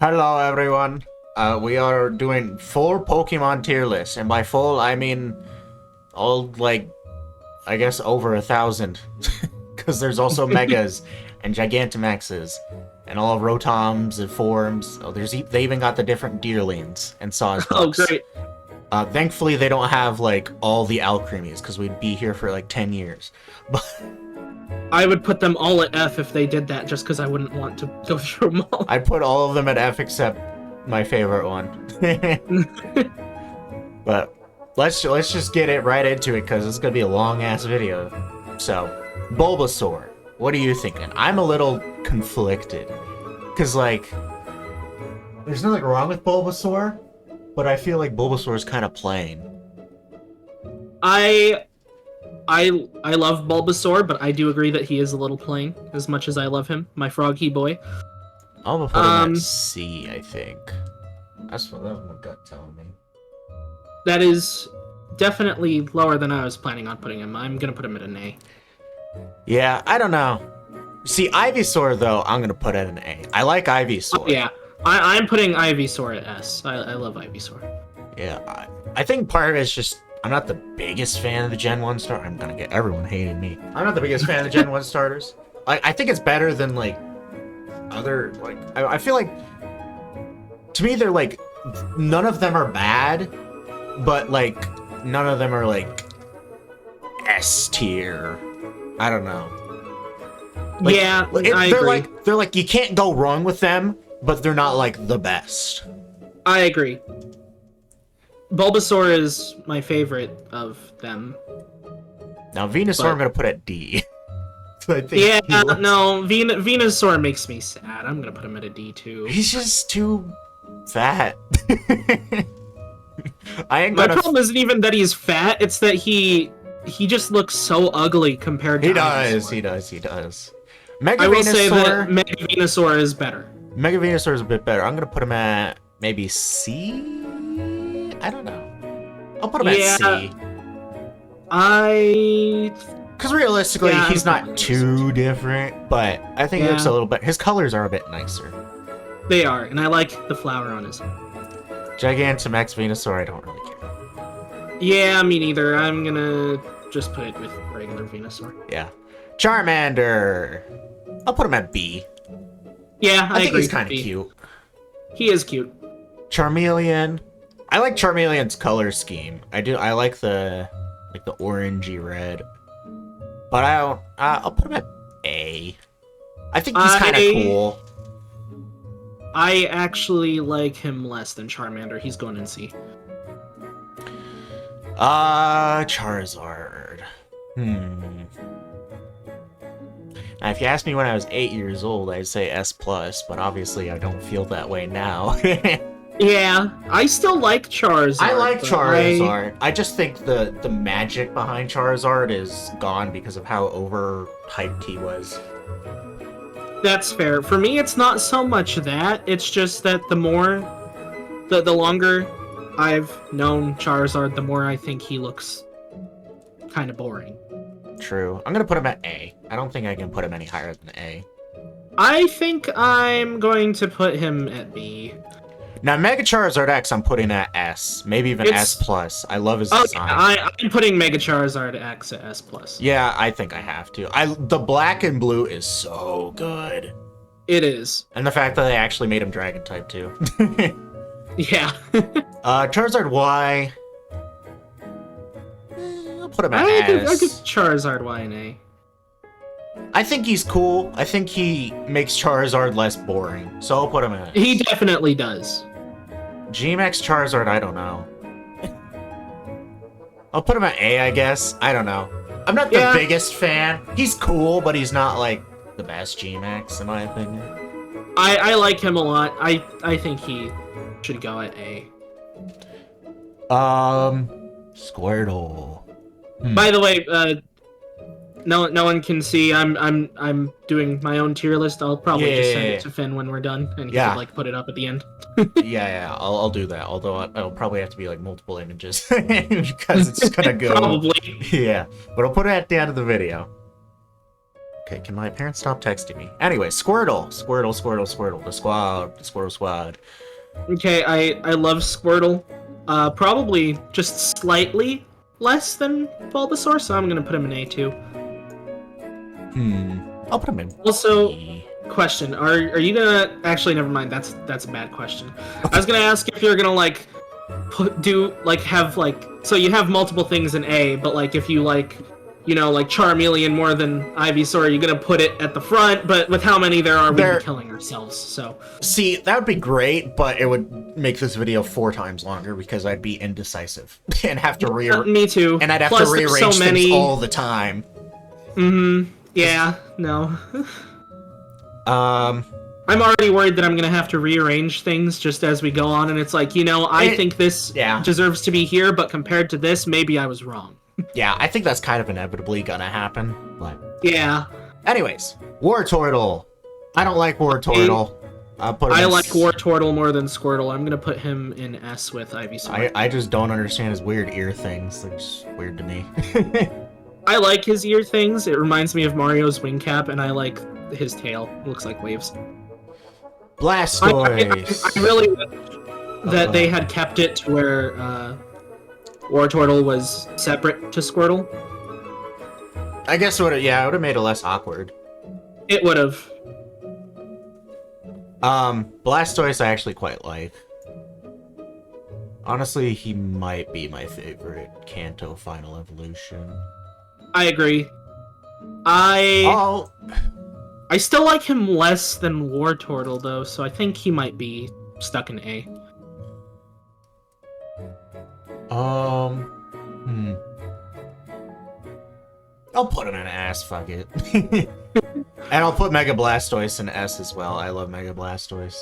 Hello everyone. We are doing full Pokemon tier list, and by full I mean all like I guess over 1,000, because there's also Megas and Gigantamaxes and all of Rotoms and Forms. Oh, they even got the different Deerlings and Oh, Sawsbucks. great. Thankfully they don't have like all the Alcremies, because we'd be here for like 10 years. But I would put them all at F if they did that, just because I wouldn't want to go through them all. I put all of them at F except my favorite one. But let's just get it right into it, because it's gonna be a long ass video. So, Bulbasaur, what are you thinking? I'm a little conflicted, because like, there's nothing wrong with Bulbasaur, but I feel like Bulbasaur is kind of plain. I love Bulbasaur, but I do agree that he is a little plain, as much as I love him, my froggy boy. I'm gonna put him at C, I think. That's what my gut telling me. That is definitely lower than I was planning on putting him. I'm gonna put him at an A. Yeah, I don't know. See, Ivysaur though, I'm gonna put at an A. I like Ivysaur. Oh, yeah, I'm putting Ivysaur at S. I love Ivysaur. Yeah, I think part of it is just I'm not the biggest fan of the Gen 1 star. I'm gonna get everyone hating me. I'm not the biggest fan of the Gen 1 starters. I think it's better than like other like I feel like to me they're like none of them are bad, but like none of them are like S tier. I don't know. Like, Yeah, I they're agree. they're like you can't go wrong with them, but they're not like the best. I agree. Bulbasaur is my favorite of them. Now Venusaur But- I'm gonna put at D. So I think Yeah, he looks- no, Venusaur makes me sad. I'm gonna put him at a D too. He's just too fat. I ain't My gonna. problem isn't even that he's fat; it's that he just looks so ugly compared to. He does. Ivysaur. He does. He does. Mega I will say that Venusaur. Mega Venusaur is better. Mega Venusaur is a bit better. I'm gonna put him at maybe C. I don't know. I'll put him Yeah. at C. I Because realistically, Yeah, he's I'm not probably too different, but I think he looks a Yeah. little bit. His colors are a bit nicer. they are, and I like the flower on his. Gigantamax Venusaur, I don't really care. Yeah, me neither. I'm gonna just put it with regular Venusaur. Yeah. Charmander. I'll put him at B. Yeah, I think agree. he's kind of B. cute. He is cute. Charmeleon. I like Charmeleon's color scheme. I do. I like the orangey red. But I don't. I'll put him at A. I think he's kind of cool. I actually like him less than Charmander. He's going in C. Charizard. Now, if you asked me when I was 8 years old, I'd say S+, but obviously I don't feel that way now. Yeah, I still like Charizard. I like but Charizard. I just think the magic behind Charizard is gone because of how overhyped he was. That's fair. For me, it's not so much that. It's just that the longer I've known Charizard, the more I think he looks kind of boring. True. I'm gonna put him at A. I don't think I can put him any higher than A. I think I'm going to put him at B. Now, Mega Charizard X, I'm putting at S. Maybe even It's- S+. I love his Oh, design. I'm putting Mega Charizard X at S+. Yeah, I think I have to. The black and blue is so good. It is. And the fact that they actually made him Dragon type too. Yeah. Charizard Y. I'll put him at I give S. Charizard Y and A. I think he's cool. I think he makes Charizard less boring. So I'll put him at S. He definitely does. Gmax Charizard, I don't know. I'll put him at A, I guess. I don't know. I'm not the Yeah. biggest fan. He's cool, but he's not like the best Gmax in my opinion. I like him a lot. I think he should go at A. Squirtle. By the way, no one can see. I'm doing my own tier list. I'll probably just send Yeah. it to Finn when we're done, and he Yeah. can like put it up at the end. Yeah, I'll do that. Although it'll probably have to be like multiple images because it's gonna go. Probably. Yeah, but I'll put it at the end of the video. Okay, can my parents stop texting me? Anyway, Squirtle. Squirtle, Squirtle, Squirtle. The squad. The Squirtle squad. Okay, I love Squirtle. Probably just slightly less than Bulbasaur, so I'm gonna put him in A2. I'll put him in. Also, B. question: Are you gonna? Actually, never mind. That's a bad question. I was gonna ask if you're gonna like so you have multiple things in A, but like if you like, you know, like Charmeleon more than Ivysaur, you're gonna put it at the front. But with how many there are, we'd be killing ourselves. So see, that would be great, but it would make this video 4 times longer because I'd be indecisive and have to me too. And I'd have Plus, to rearrange so many... things all the time. Yeah. No. I'm already worried that I'm gonna have to rearrange things just as we go on, and it's like, you know, I think this deserves to be here, but compared to this, maybe I was wrong. Yeah, I think that's kind of inevitably gonna happen, but... Yeah. Anyways, Wartortle. I don't like Wartortle. I like Wartortle more than Squirtle. I'm gonna put him in S with Ivysaur. I just don't understand his weird ear things. They're just weird to me. I like his ear things. It reminds me of Mario's wing cap, and I like his tail. It looks like waves. Blastoise. I really wish that they had kept it to where Wartortle was separate to Squirtle. I guess it would have made it less awkward. It would have. Blastoise I actually quite like. Honestly, he might be my favorite Kanto Final Evolution. I agree. I still like him less than Wartortle, though, so I think he might be stuck in A. I'll put him in S, fuck it. And I'll put Mega Blastoise in S as well. I love Mega Blastoise.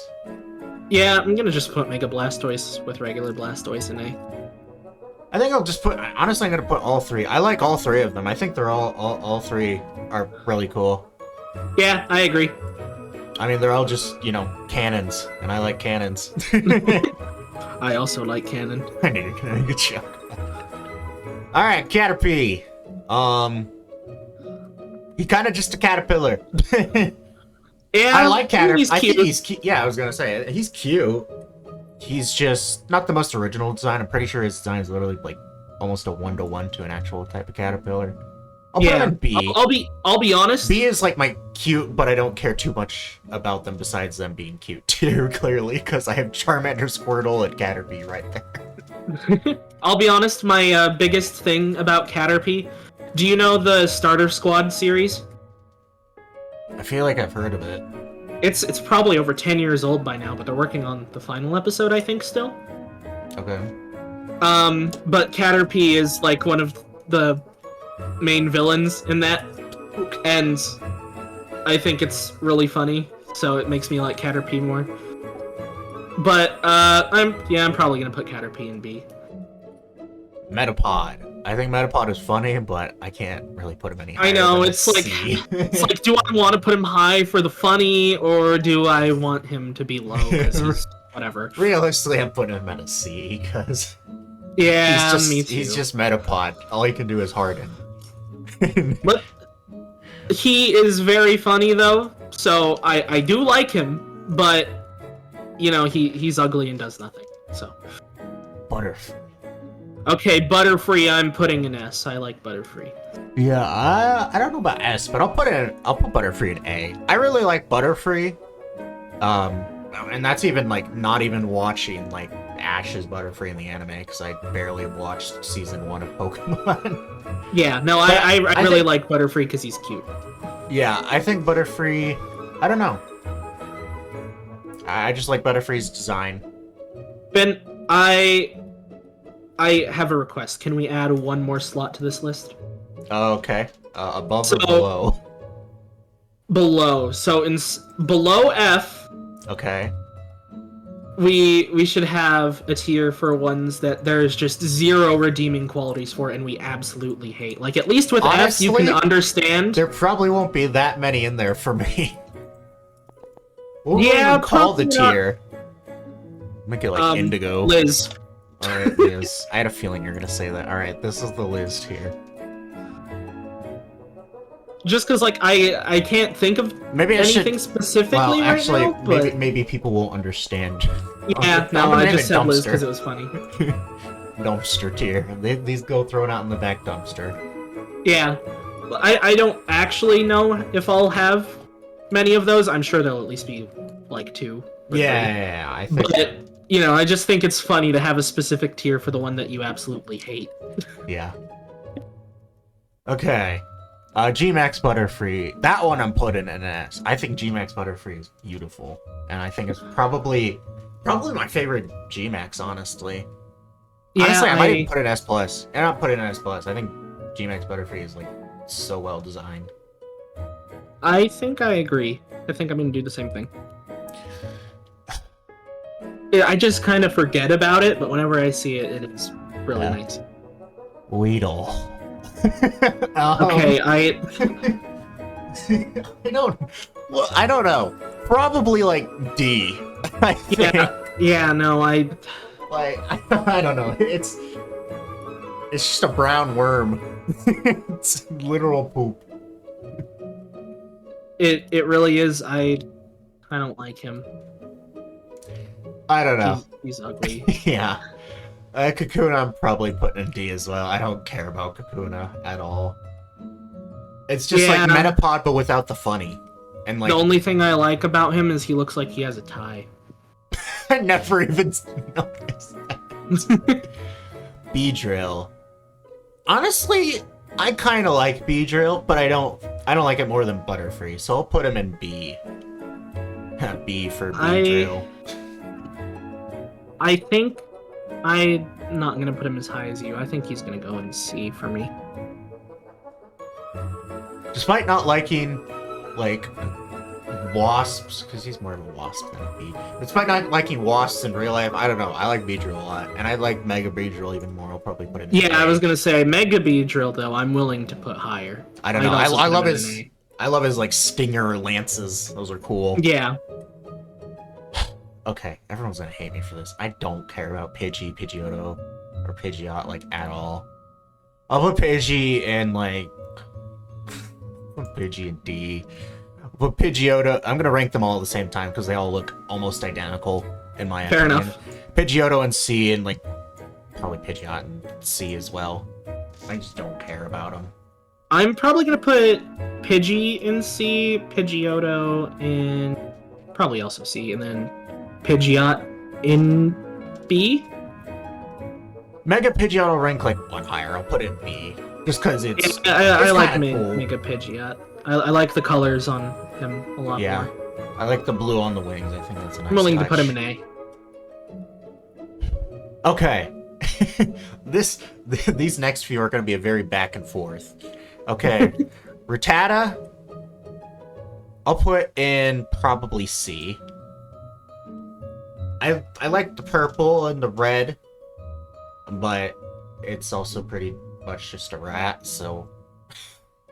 Yeah, I'm gonna just put Mega Blastoise with regular Blastoise in A. I think I'll just put... Honestly, I'm gonna put all 3. I like all 3 of them. I think they're all 3 are really cool. Yeah, I agree. I mean, they're all just, you know, cannons, and I like cannons. I also like cannon. I need a good joke. Alright, Caterpie. He kind of just a caterpillar. Yeah, I like Caterpie. I cute. think he's cute. Yeah, I was gonna say, he's cute. He's just not the most original design. I'm pretty sure his design is literally, like, almost a 1-to-1 to an actual type of caterpillar. I'll put him in B. I'll be honest. B is like my cute, but I don't care too much about them besides them being cute too, clearly, because I have Charmander, Squirtle, and Caterpie right there. I'll be honest, my biggest thing about Caterpie, do you know the Starter Squad series? I feel like I've heard of it. It's probably over 10 years old by now, but they're working on the final episode, I think, still. Okay. But Caterpie is like one of the main villains in that, and I think it's really funny, so it makes me like Caterpie more. But I'm probably gonna put Caterpie in B. Metapod. I think Metapod is funny, but I can't really put him any higher. I know, than it's a like C. it's like, do I want to put him high for the funny, or do I want him to be low because he's whatever? Realistically, I'm putting him at a C because yeah, me too. He's just Metapod. All he can do is harden. But he is very funny though, so I do like him, but you know, he's ugly and does nothing. So Butterfree. Okay, Butterfree I'm putting in S. I like Butterfree. Yeah, I don't know about S, but I'll put Butterfree in A. I really like Butterfree. And that's even like not even watching like Ash's Butterfree in the anime, because I barely watched season 1 of Pokemon. Yeah, no, I really like Butterfree because he's cute. Yeah, I think Butterfree, I don't know. I just like Butterfree's design. Ben, I have a request. Can we add one more slot to this list? Okay. Above or below? Below. So below F. Okay. We should have a tier for ones that there's just 0 redeeming qualities for, and we absolutely hate. Like, at least with honestly, F, you can understand. There probably won't be that many in there for me. What would we even call the tier? Make it like Indigo. Liz. Alright, Liz. I had a feeling you were gonna say that. Alright, this is the Liz tier. just because like I can't think of Maybe I anything should. specifically Well, right actually, now, but maybe people won't understand. yeah, I'm no, gonna I name just it said Liz dumpster. because it was funny. Dumpster tier. These go thrown out in the back dumpster. Yeah, I don't actually know if I'll have many of those. I'm sure there'll at least be like 2 or 3. Yeah, I think. But you know, I just think it's funny to have a specific tier for the one that you absolutely hate. Yeah. Okay. Gmax Butterfree. That one I'm putting in an S. I think Gmax Butterfree is beautiful, and I think it's probably my favorite Gmax. Honestly. Yeah, Honestly, I might even put it S plus. And I'll put it in S plus. I think Gmax Butterfree is like so well designed. I think I agree. I think I'm gonna do the same thing. Yeah, I just kind of forget about it, but whenever I see it, it is really nice. Weedle. Okay, I I don't know. Probably like D. I think. no, I I don't know. It's just a brown worm. It's literal poop. it really is. I don't like him. I don't know. He's ugly. Yeah. Kakuna, I'm probably putting in D as well. I don't care about Kakuna at all. It's just like Metapod, but without the funny. And like the only thing I like about him is he looks like he has a tie. I never even noticed that. Beedrill. Honestly, I kind of like Beedrill, but I don't like it more than Butterfree, so I'll put him in B. B for Beedrill. I think I'm not gonna put him as high as you. I think he's gonna go in C for me. Despite not liking, like, wasps, because he's more of a wasp than a bee. Despite not liking wasps in real life, I don't know. I like Beedrill a lot, and I like Mega Beedrill even more. I'll probably put it in A. I was gonna say Mega Beedrill though. I'm willing to put higher. I don't know. I love his. I love his like stinger lances. Those are cool. Yeah. Okay, everyone's gonna hate me for this. I don't care about Pidgey, Pidgeotto, or Pidgeot like at all. I'll put Pidgey in like Pidgey and D. But Pidgeotto, I'm gonna rank them all at the same time because they all look almost identical in my opinion. Fair enough. Pidgeotto and C, and like probably Pidgeot and C as well. I just don't care about them. I'm probably gonna put Pidgey in C, Pidgeotto in probably also C, and then Pidgeot in B. Mega Pidgeot will rank like one higher. I'll put it in B just because it's. Yeah, I like cool. Mega Pidgeot. I like the colors on him a lot more. I like the blue on the wings. I think that's a nice I'm willing touch. to put him in A. Okay. These next few are going to be a very back and forth. Okay. Rattata, I'll put in probably C. I like the purple and the red, but it's also pretty much just a rat, so...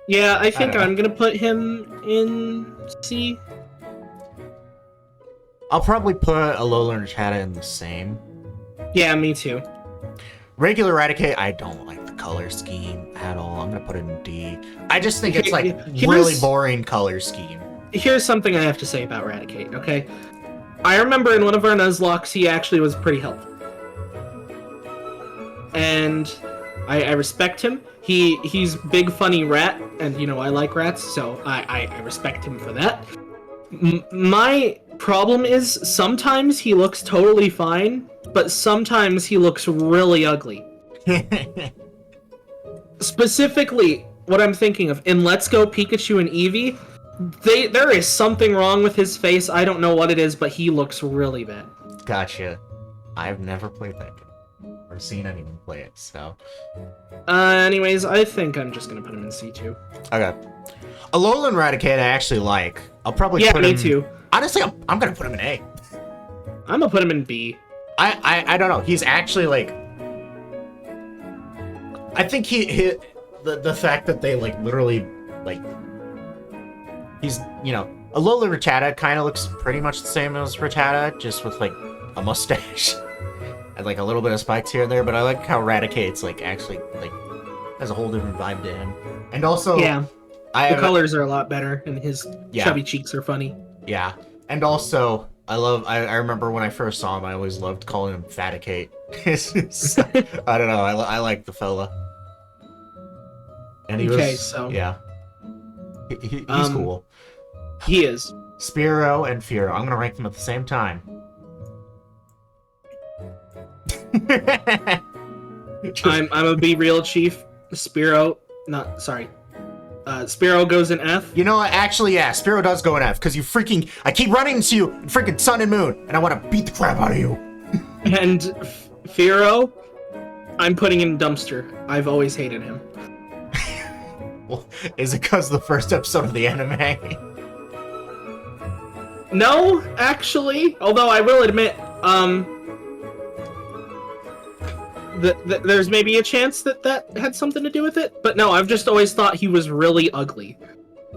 Yeah, I think I'm gonna put him in C. I'll probably put Alola and Rattata in the same. Yeah, me too. Regular Raticate, I don't like the color scheme at all. I'm gonna put it in D. I just think it's like really boring color scheme. Here's something I have to say about Raticate, okay? I remember in one of our Nuzlockes, he actually was pretty helpful. And I respect him. He's big funny rat, and you know I like rats, so I respect him for that. My problem is sometimes he looks totally fine, but sometimes he looks really ugly. Specifically, what I'm thinking of in Let's Go Pikachu and Eevee, there is something wrong with his face. I don't know what it is, but he looks really bad. Gotcha. I've never played that game or seen anyone play it, so. Anyways, I think I'm just gonna put him in C2. Okay. Alolan and Raticate I actually like. I'll probably put him... Yeah, me too. Honestly, I'm gonna put him in A. I'm gonna put him in B. I don't know. He's actually like... I think the fact that they like literally like... He's, you know... Alola Rattata kind of looks pretty much the same as Rattata, just with like a mustache. And like a little bit of spikes here and there, but I like how Raticate's like actually like has a whole different vibe to him. And also, yeah, The colors are a lot better, and his Yeah. chubby cheeks are funny. Yeah, and also I remember when I first saw him, I always loved calling him Faticate. I don't know. I like the fella, and he Okay, was so- yeah. He's cool. He is. Spiro and Firo. I'm gonna rank them at the same time. I'm gonna be real, Chief. Spiro goes in F. You know what? Actually, yeah, Spiro does go in F because I keep running into you in freaking Sun and Moon, and I want to beat the crap out of you. And Firo, I'm putting in dumpster. I've always hated him. Well, is it because the first episode of the anime? No, actually, although I will admit, there's maybe a chance that had something to do with it. But no, I've just always thought he was really ugly.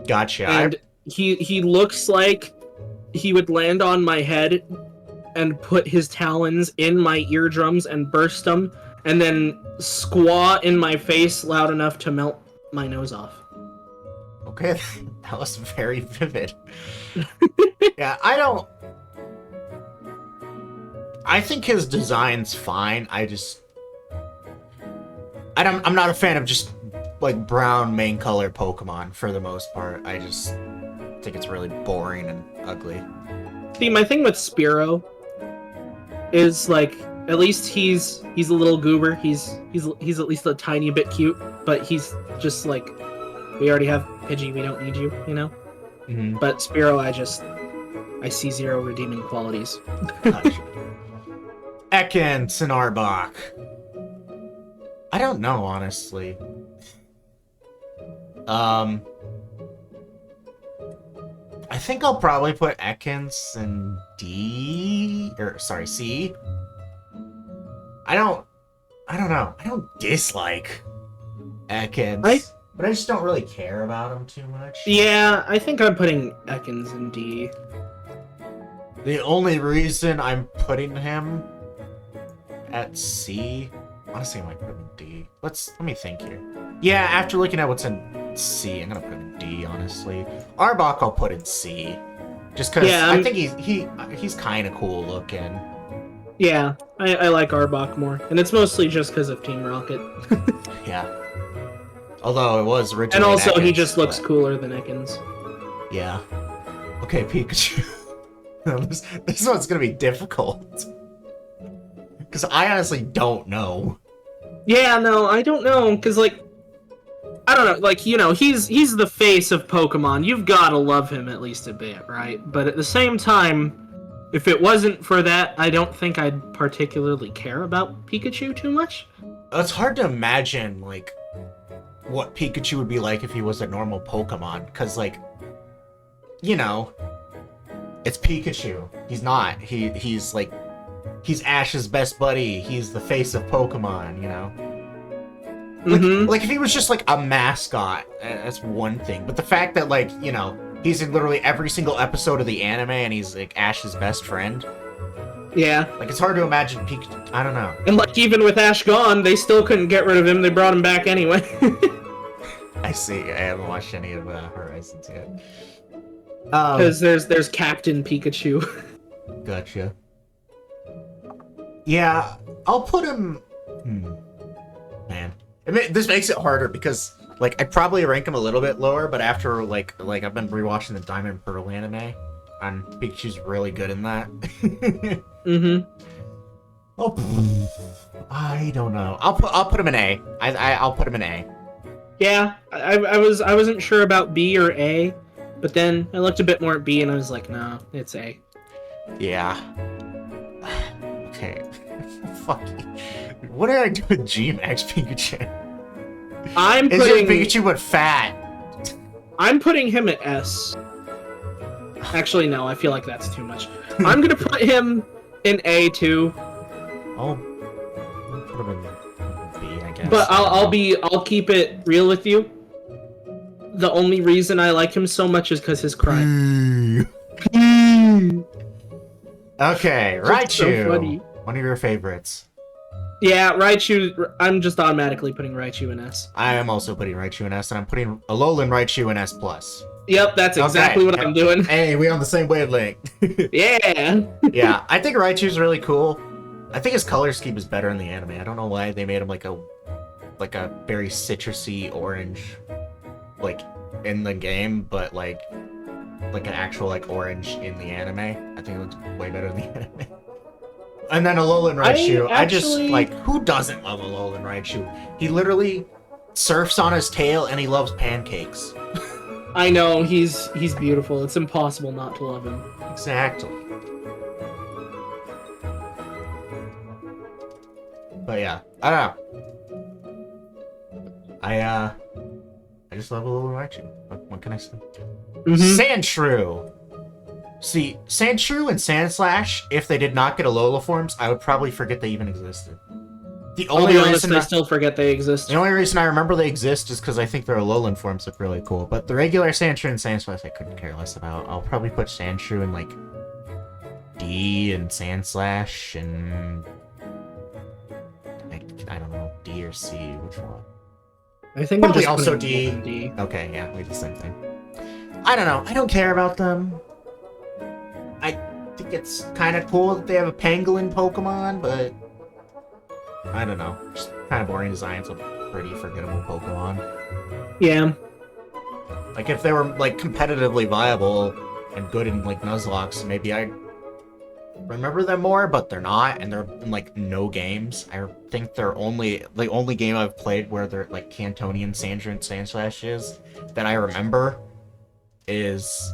Gotcha. And he looks like he would land on my head and put his talons in my eardrums and burst them, and then squaw in my face loud enough to melt my nose off. Okay, that was very vivid. Yeah, I think his design's fine. I'm not a fan of just like brown main color Pokemon for the most part. I just think it's really boring and ugly. See, my thing with Spiro is like, at least he's a little goober. He's at least a tiny bit cute, but he's just like, we already have Pidgey, we don't need you, you know? Mm-hmm. But Spiro, I see zero redeeming qualities. Ekans and Arbok. I don't know, honestly. I think I'll probably put Ekans in C. I don't know. I don't dislike Ekans, but I just don't really care about him too much. Yeah, I think I'm putting Ekans in D. The only reason I'm putting him at C, honestly, I might put him in D. Let me think here. Yeah, after looking at what's in C, I'm gonna put him in D, honestly. Arbok I'll put in C, just because I think he's kind of cool looking. Yeah, I like Arbok more, and it's mostly just because of Team Rocket. Yeah. Although it was originally. And also, he Ekans, just looks cooler than Ekans. Yeah. Okay, Pikachu. This one's gonna be difficult. Because I honestly don't know. Yeah, no, I don't know, because, like, I don't know, like, you know, he's the face of Pokemon. You've gotta love him at least a bit, right? But at the same time, if it wasn't for that, I don't think I'd particularly care about Pikachu too much. It's hard to imagine, like, what Pikachu would be like if he was a normal Pokemon. Because, like, you know, it's Pikachu. He's not. He's like, he's Ash's best buddy. He's the face of Pokemon, you know? Like if he was just, like, a mascot, that's one thing. But the fact that, like, you know, he's in literally every single episode of the anime and he's, like, Ash's best friend. Yeah. Like, it's hard to imagine Pikachu. I don't know. And, like, even with Ash gone, they still couldn't get rid of him. They brought him back anyway. I see. I haven't watched any of Horizons yet. Because there's Captain Pikachu. Gotcha. Yeah, I'll put him... Man. This makes it harder because, like, I'd probably rank him a little bit lower, but after, like I've been rewatching the Diamond and Pearl anime, and Pikachu's really good in that. Oh, I don't know. I'll put him in A. I'll put him in A. Yeah, I wasn't sure about B or A, but then I looked a bit more at B and I was like, no, it's A. Yeah. Okay. Fuck you. What did I do with G-Max Pikachu? It's just Pikachu but fat. I'm putting him at S. Actually, no, I feel like that's too much. I'm gonna put him in A too. I'll put him in B, I guess. But I'll keep it real with you. The only reason I like him so much is because his cry. Okay, Raichu. So funny. One of your favorites. Yeah, Raichu. I'm just automatically putting Raichu in S. I am also putting Raichu in S, and I'm putting Alolan Raichu in S+. Yep, that's exactly what I'm doing. Hey, we on the same wavelength. Yeah. Yeah, I think Raichu's really cool. I think his color scheme is better in the anime. I don't know why they made him like a very citrusy orange, like in the game, but like an actual like orange in the anime. I think it looks way better in the anime. And then Alolan Raichu, I just like, who doesn't love Alolan Raichu? He literally surfs on his tail and he loves pancakes. I know, he's beautiful. It's impossible not to love him. Exactly. But yeah, I don't know. I just love Alolan Raichu. What can I say? Sandshrew. See, Sandshrew and Sandslash, if they did not get Alola forms, I would probably forget they even existed. The only reason I still forget they exist. The only reason I remember they exist is because I think their Alolan forms look really cool. But the regular Sandshrew and Sandslash I couldn't care less about. I'll probably put Sandshrew in like D and Sandslash and I don't know, D or C, which one? I think probably I'm just also D. Okay, yeah, we did the same thing. I don't know. I don't care about them. I think it's kind of cool that they have a pangolin Pokemon, but I don't know. Just kind of boring designs of pretty forgettable Pokemon. Yeah. Like if they were like competitively viable and good in like Nuzlocke, maybe I remember them more, but they're not, and they're in like no games. I think they're the only game I've played where they're like Cantonian Sandra and Sandslash is that I remember is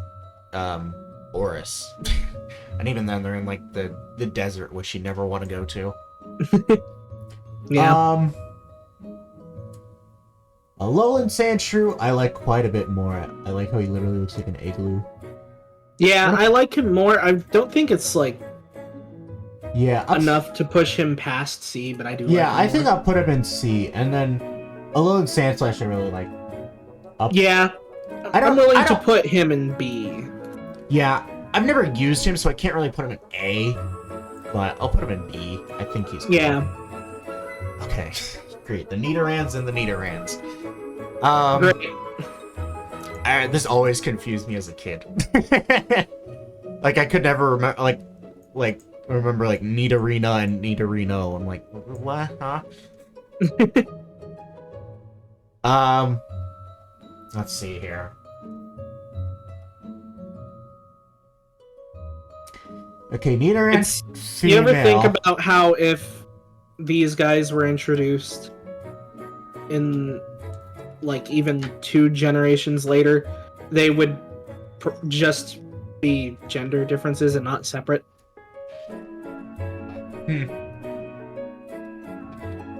Oris. And even then they're in like the desert, which you never want to go to. Yeah. Alolan Sandshrew I like quite a bit more. I like how he literally looks like an igloo. Yeah, I like him more. I don't think it's like enough to push him past C, but I do. Yeah, like I think I'll put him in C, and then Alolan Sandslash I really like. Yeah, I'm willing to put him in B. Yeah, I've never used him, so I can't really put him in A, but I'll put him in B. I think he's cool. Yeah. Okay, great. The Nidorans and the Nidorans. Great. This always confused me as a kid. Like I could never remember, remember like Nidorina and Nidorino. I'm like, what? Huh? Let's see here. Okay, Nidoran female. You ever think about how if these guys were introduced in like even 2 generations later, they would just be gender differences and not separate?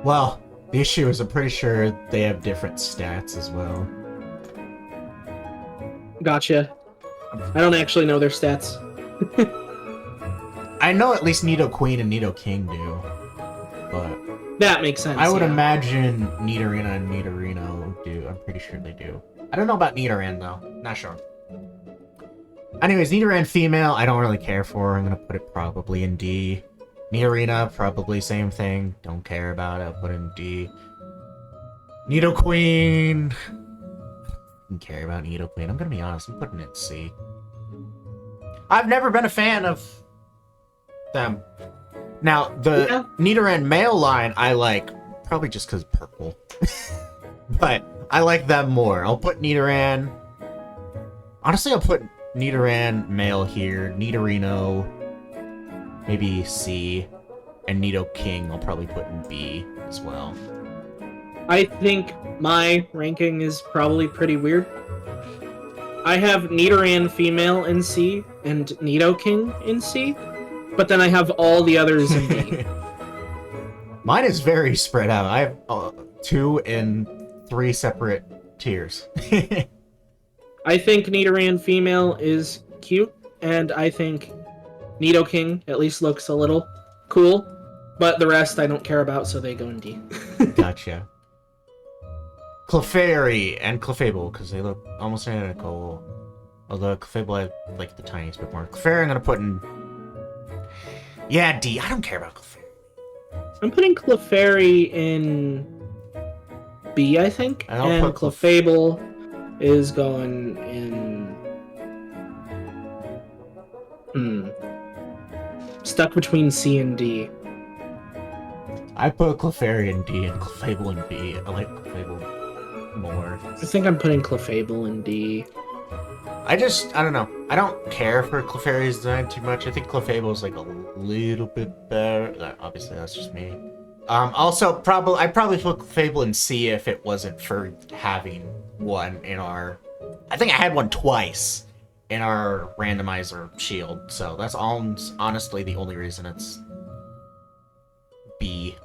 Well, the issue is I'm pretty sure they have different stats as well. Gotcha. I don't actually know their stats. I know at least Nidoqueen and Nidoking do, but that makes sense. I would imagine Nidorina and Nidorino do. I'm pretty sure they do. I don't know about Nidoran though. Not sure. Anyways, Nidoran female, I don't really care for. I'm gonna put it probably in D. Nidorina, probably same thing. Don't care about it. I'll put it in D. Nidoqueen. I don't care about Nidoqueen. I'm gonna be honest. I'm putting it in C. I've never been a fan of them. Now, the Nidoran male line I like, probably just because purple. But I like them more. I'll put Nidoran... Honestly, I'll put Nidoran male here, Nidorino, maybe C, and Nidoking I'll probably put in B as well. I think my ranking is probably pretty weird. I have Nidoran female in C and Nidoking in C, but then I have all the others in B. Mine is very spread out. I have 2 and 3 separate tiers. I think Nidoran female is cute, and I think Nidoking at least looks a little cool, but the rest I don't care about, so they go in D. Gotcha. Clefairy and Clefable, because they look almost identical. Although Clefable I like the tiniest bit more. Clefairy I'm gonna put in... Yeah, D. I don't care about Clefairy. I'm putting Clefairy in B, I think, And I'll and put Clefable is going in. Stuck between C and D. I put Clefairy in D and Clefable in B. I like Clefable more. I think I'm putting Clefable in D. I don't know. I don't care for Clefairy's design too much. I think Clefable is like a little bit better. Obviously, that's just me. Also, I'd probably put Clefable in C if it wasn't for having one in our... I think I had one twice in our randomizer shield, so that's honestly the only reason it's B.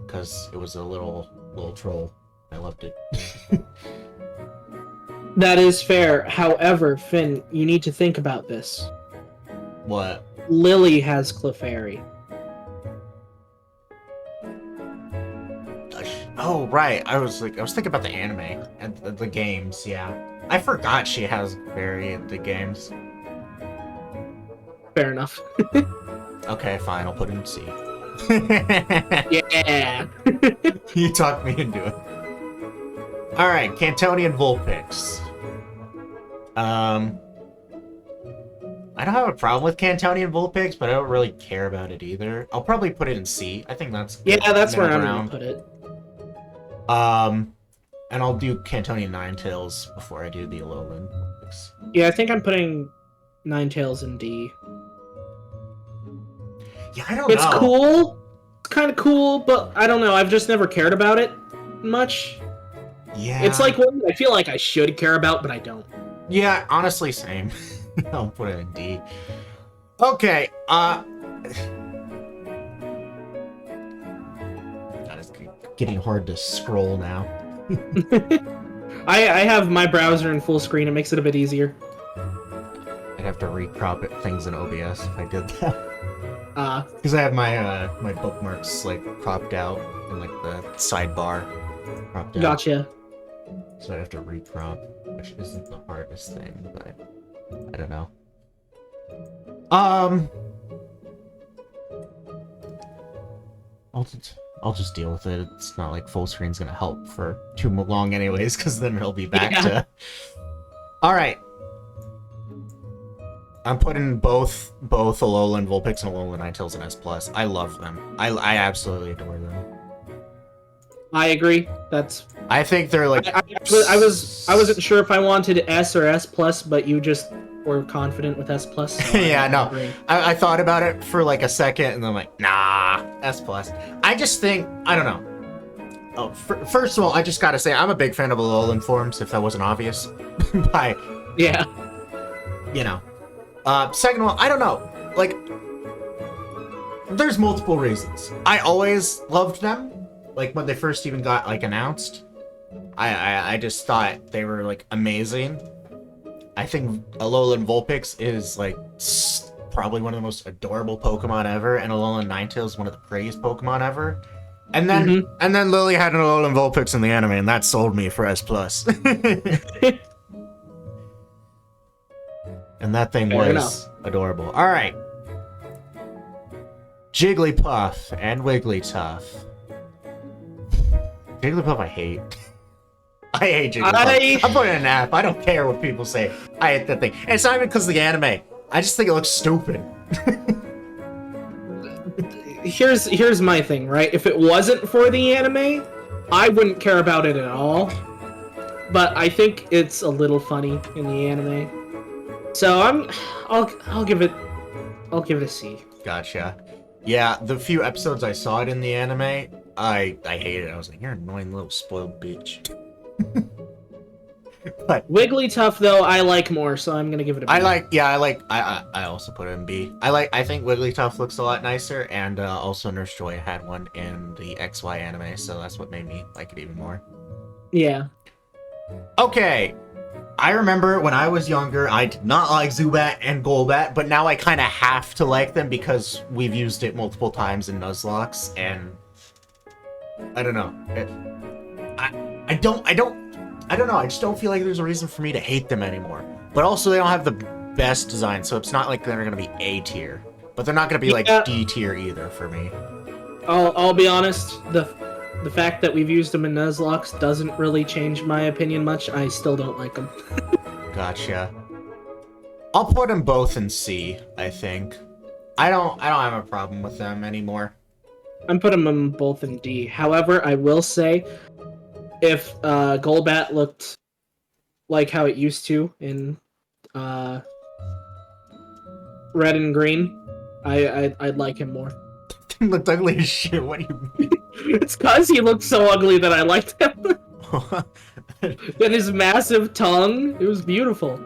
Because it was a little troll. I loved it. That is fair. However, Finn, you need to think about this. What? Lily has Clefairy. Oh, right. I was thinking about the anime and the games, yeah. I forgot she has Clefairy in the games. Fair enough. Okay, fine. I'll put it in C. Yeah. You talked me into it. Alright, Cantonian Vulpix. I don't have a problem with Cantonian Vulpix, but I don't really care about it either. I'll probably put it in C. I think that's good. Yeah, that's where I'm Ground. gonna put it. And I'll do Cantonian Ninetales before I do the Alolan Vulpix. Yeah, I think I'm putting Ninetales in D. Yeah, I don't It's know. cool. It's kind of cool, but I don't know. I've just never cared about it much. Yeah. It's like one I feel like I should care about, but I don't. Yeah, honestly, same. I'll put it in D. Okay, God, it's getting hard to scroll now. I have my browser in full screen. It makes it a bit easier. I'd have to recrop things in OBS if I did that. Because I have my bookmarks like cropped out in like the sidebar cropped out. Gotcha. So I have to recrop, which isn't the hardest thing, but I don't know. I'll just deal with it. It's not like full screen's gonna help for too long anyways, because then it'll be back to... Alright. I'm putting both Alolan Vulpix and Alolan Ninetales in S+. I love them. I absolutely adore them. I agree. I think they're like... I wasn't sure if I wanted S or S+, but you just were confident with S+. So yeah, no. I thought about it for like a second, and then I'm like, nah, S+. I just think... I don't know. Oh, first of all, I just gotta say, I'm a big fan of Alolan forms, if that wasn't obvious. Yeah. You know. Second of all, I don't know. Like, there's multiple reasons. I always loved them. Like, when they first even got, like, announced. I just thought they were, like, amazing. I think Alolan Vulpix is, like, probably one of the most adorable Pokemon ever, and Alolan Ninetales is one of the prettiest Pokemon ever. And then, Lily had an Alolan Vulpix in the anime, and that sold me for S+. And that thing was adorable. Alright. Jigglypuff and Wigglytuff. Jigglypuff I hate. I hate Jigglypuff. I'm putting it in an app. I don't care what people say. I hate that thing. And it's not even because of the anime. I just think it looks stupid. Here's my thing, right? If it wasn't for the anime, I wouldn't care about it at all. But I think it's a little funny in the anime. So I'll give it a C. Gotcha. Yeah, the few episodes I saw it in the anime, I hated it. I was like, you're an annoying little spoiled bitch. But Wigglytuff though I like more, so I'm gonna give it a B. I also put it in B. I think Wigglytuff looks a lot nicer, and also Nurse Joy had one in the XY anime, so that's what made me like it even more. Yeah. Okay. I remember when I was younger, I did not like Zubat and Golbat, but now I kind of have to like them because we've used it multiple times in Nuzlocke, and I don't know. I don't know. I just don't feel like there's a reason for me to hate them anymore. But also, they don't have the best design, so it's not like they're gonna be A tier. but they're not gonna be like Yeah. D tier either for me. I'll be honest. The fact that we've used them in Nuzlocke doesn't really change my opinion much. I still don't like them. Gotcha. I'll put them both in C, I think. I don't have a problem with them anymore. I'm putting them both in D. However, I will say, if Golbat looked like how it used to in red and green, I'd like him more. He looked ugly as shit. What do you mean? It's cause he looked so ugly that I liked him. And his massive tongue, it was beautiful.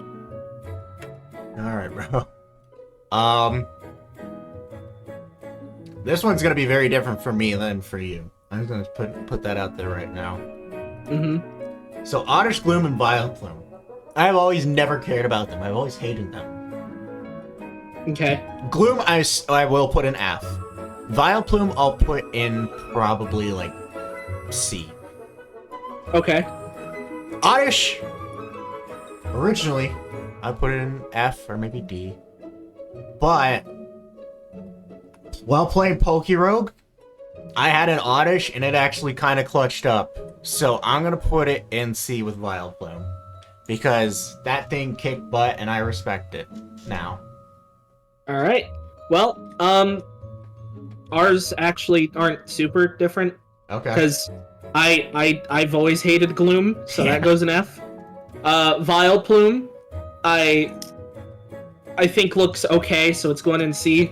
Alright, bro. This one's gonna be very different for me than for you. I'm gonna put that out there right now. Mm-hmm. So Oddish Gloom and Vileplume. I've always never cared about them. I've always hated them. Okay. Gloom, I will put in F. Vileplume, I'll put in probably like C. Okay. Oddish, originally, I put it in F or maybe D. But while playing Pokerogue, I had an Oddish and it actually kind of clutched up. So I'm gonna put it in C with Vileplume because that thing kicked butt and I respect it now. All right. Well, ours actually aren't super different Okay. because I've always hated Gloom, so Yeah. that goes in F. Vileplume, I think looks okay, so it's going in C.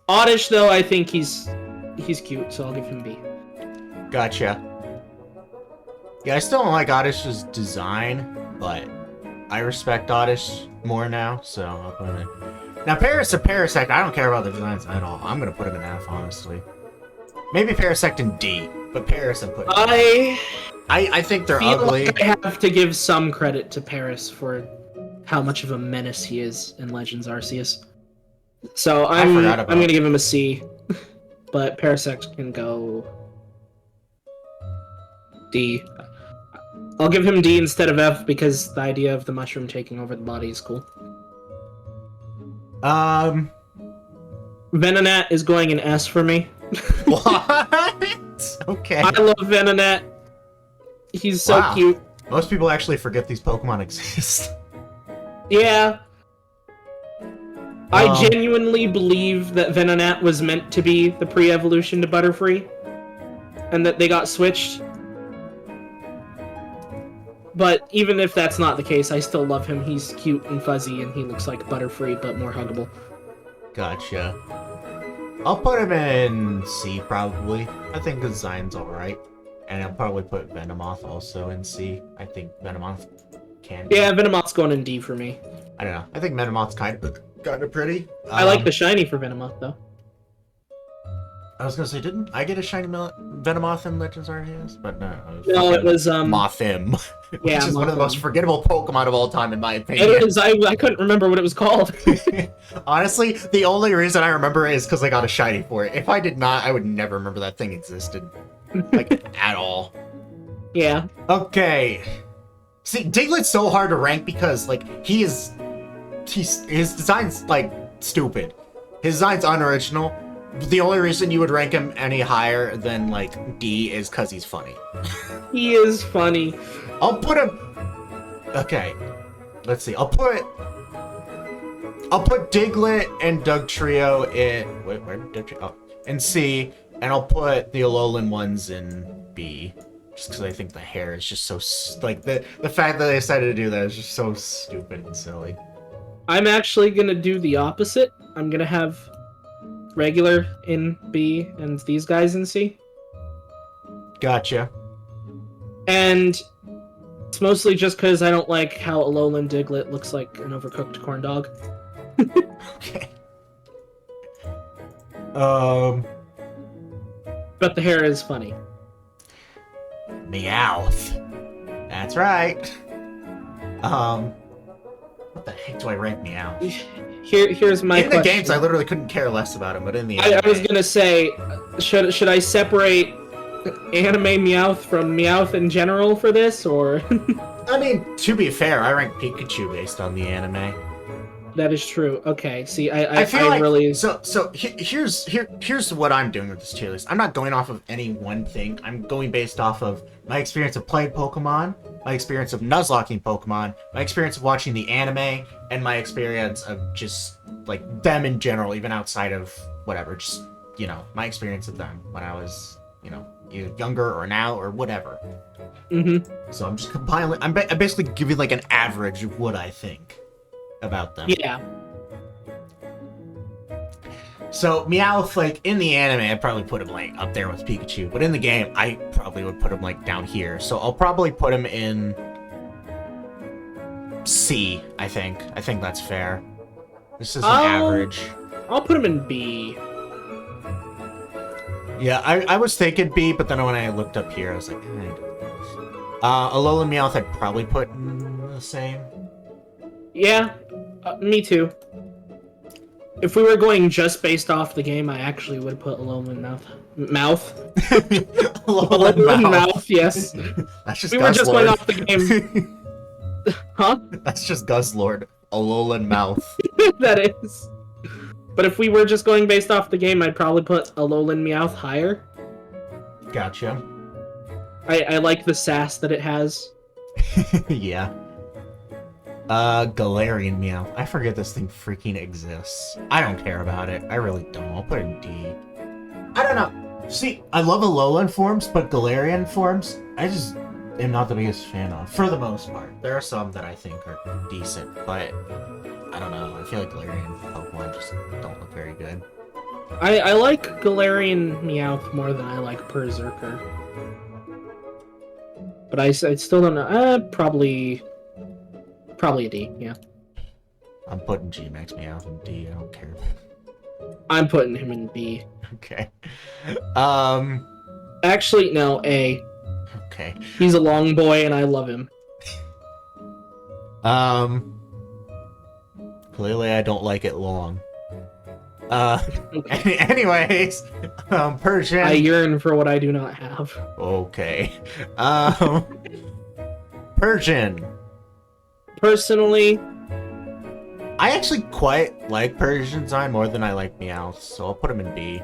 Oddish though, I think he's cute, so I'll give him B. Gotcha. Yeah, I still don't like Oddish's design, but I respect Oddish more now, so I'll put him in. Now, Paris and Parasect, I don't care about the designs at all. I'm gonna put him in F, honestly. Maybe Parasect in D, but Paris I'm putting in I think they're feel ugly. like I have to give some credit to Paris for how much of a menace he is in Legends Arceus. So I'm forgot about gonna give him a C, but Parasect can go D. I'll give him D instead of F because the idea of the mushroom taking over the body is cool. Venonat is going in S for me. What? Okay. I love Venonat. He's so Wow. cute. Most people actually forget these Pokemon exist. Yeah. I genuinely believe that Venonat was meant to be the pre-evolution to Butterfree, and that they got switched. But even if that's not the case, I still love him. He's cute and fuzzy, and he looks like Butterfree, but more huggable. Gotcha. I'll put him in C, probably. I think the design's alright. And I'll probably put Venomoth also in C. I think Venomoth can be. Yeah, Venomoth's going in D for me. I don't know. I think Venomoth's kind of pretty. I like the shiny for Venomoth, though. I was gonna say, didn't I get a shiny Venomoth in Legends Arceus? But no. No, it was, Mothim. Which yeah, is one of the most Mothim. forgettable Pokemon of all time, in my opinion. It is, I couldn't remember what it was called. Honestly, the only reason I remember it is because I got a shiny for it. If I did not, I would never remember that thing existed. Like, at all. Yeah. Okay. See, Diglett's so hard to rank because, like, his design's, like, stupid. His design's unoriginal. The only reason you would rank him any higher than, like, D is because he's funny. He is funny. I'll put him... Okay. Let's see. I'll put Diglett and Dugtrio in... Wait, where did Dugtrio... Oh. In C, and I'll put the Alolan ones in B. Just because I think the hair is just so... Like, the fact that they decided to do that is just so stupid and silly. I'm actually gonna do the opposite. I'm gonna have regular in B and these guys in C. Gotcha. And it's mostly just because I don't like how Alolan Diglett looks like an overcooked corn dog. Okay. But the hair is funny. Meowth. That's right. What the heck do I rank Meowth? Here's my In the question. games, I literally couldn't care less about him, but in the I was anime- gonna say, should I separate anime Meowth from Meowth in general for this, or? I mean, to be fair, I rank Pikachu based on the anime. That is true. Okay. See, I feel like really. here's what I'm doing with this tier list. I'm not going off of any one thing. I'm going based off of my experience of playing Pokemon, my experience of nuzlocking Pokemon, my experience of watching the anime, and my experience of just like them in general, even outside of whatever. Just my experience of them when I was either younger or now or whatever. Mm-hmm. So I'm just compiling. I'm basically giving like an average of what I think about them. Yeah. So Meowth, like in the anime, I'd probably put him like up there with Pikachu, but in the game, I probably would put him like down here. So I'll probably put him in C. I think that's fair. This is an average. I'll put him in B. Yeah, I was thinking B, but then when I looked up here, I was like, Alolan Meowth, I'd probably put in the same. Yeah, me too. If we were going just based off the game, I actually would put Alolan Mouth. Alolan Mouth, yes. That's just we Gus were just Lord. going off the game. Huh? That's just Gus Lord. Alolan Mouth. That is. But if we were just going based off the game, I'd probably put Alolan Meowth higher. Gotcha. I like the sass that it has. Yeah. Galarian Meow. I forget this thing freaking exists. I don't care about it. I really don't. I'll put it in D. I don't know. See, I love Alolan forms, but Galarian forms, I just am not the biggest fan of. For the most part. There are some that I think are decent, but I don't know. I feel like Galarian Pokemon just don't look very good. I like Galarian Meowth more than I like Berserker. But I still don't know. Probably a D, yeah. I'm putting G-Max Meowth in D. I don't care. I'm putting him in B. Okay. Actually, no, A. Okay. He's a long boy, and I love him. Clearly I don't like it long. Anyways, Persian. I yearn for what I do not have. Okay. Persian. Personally, I actually quite like Persian design more than I like Meowth, so I'll put him in B.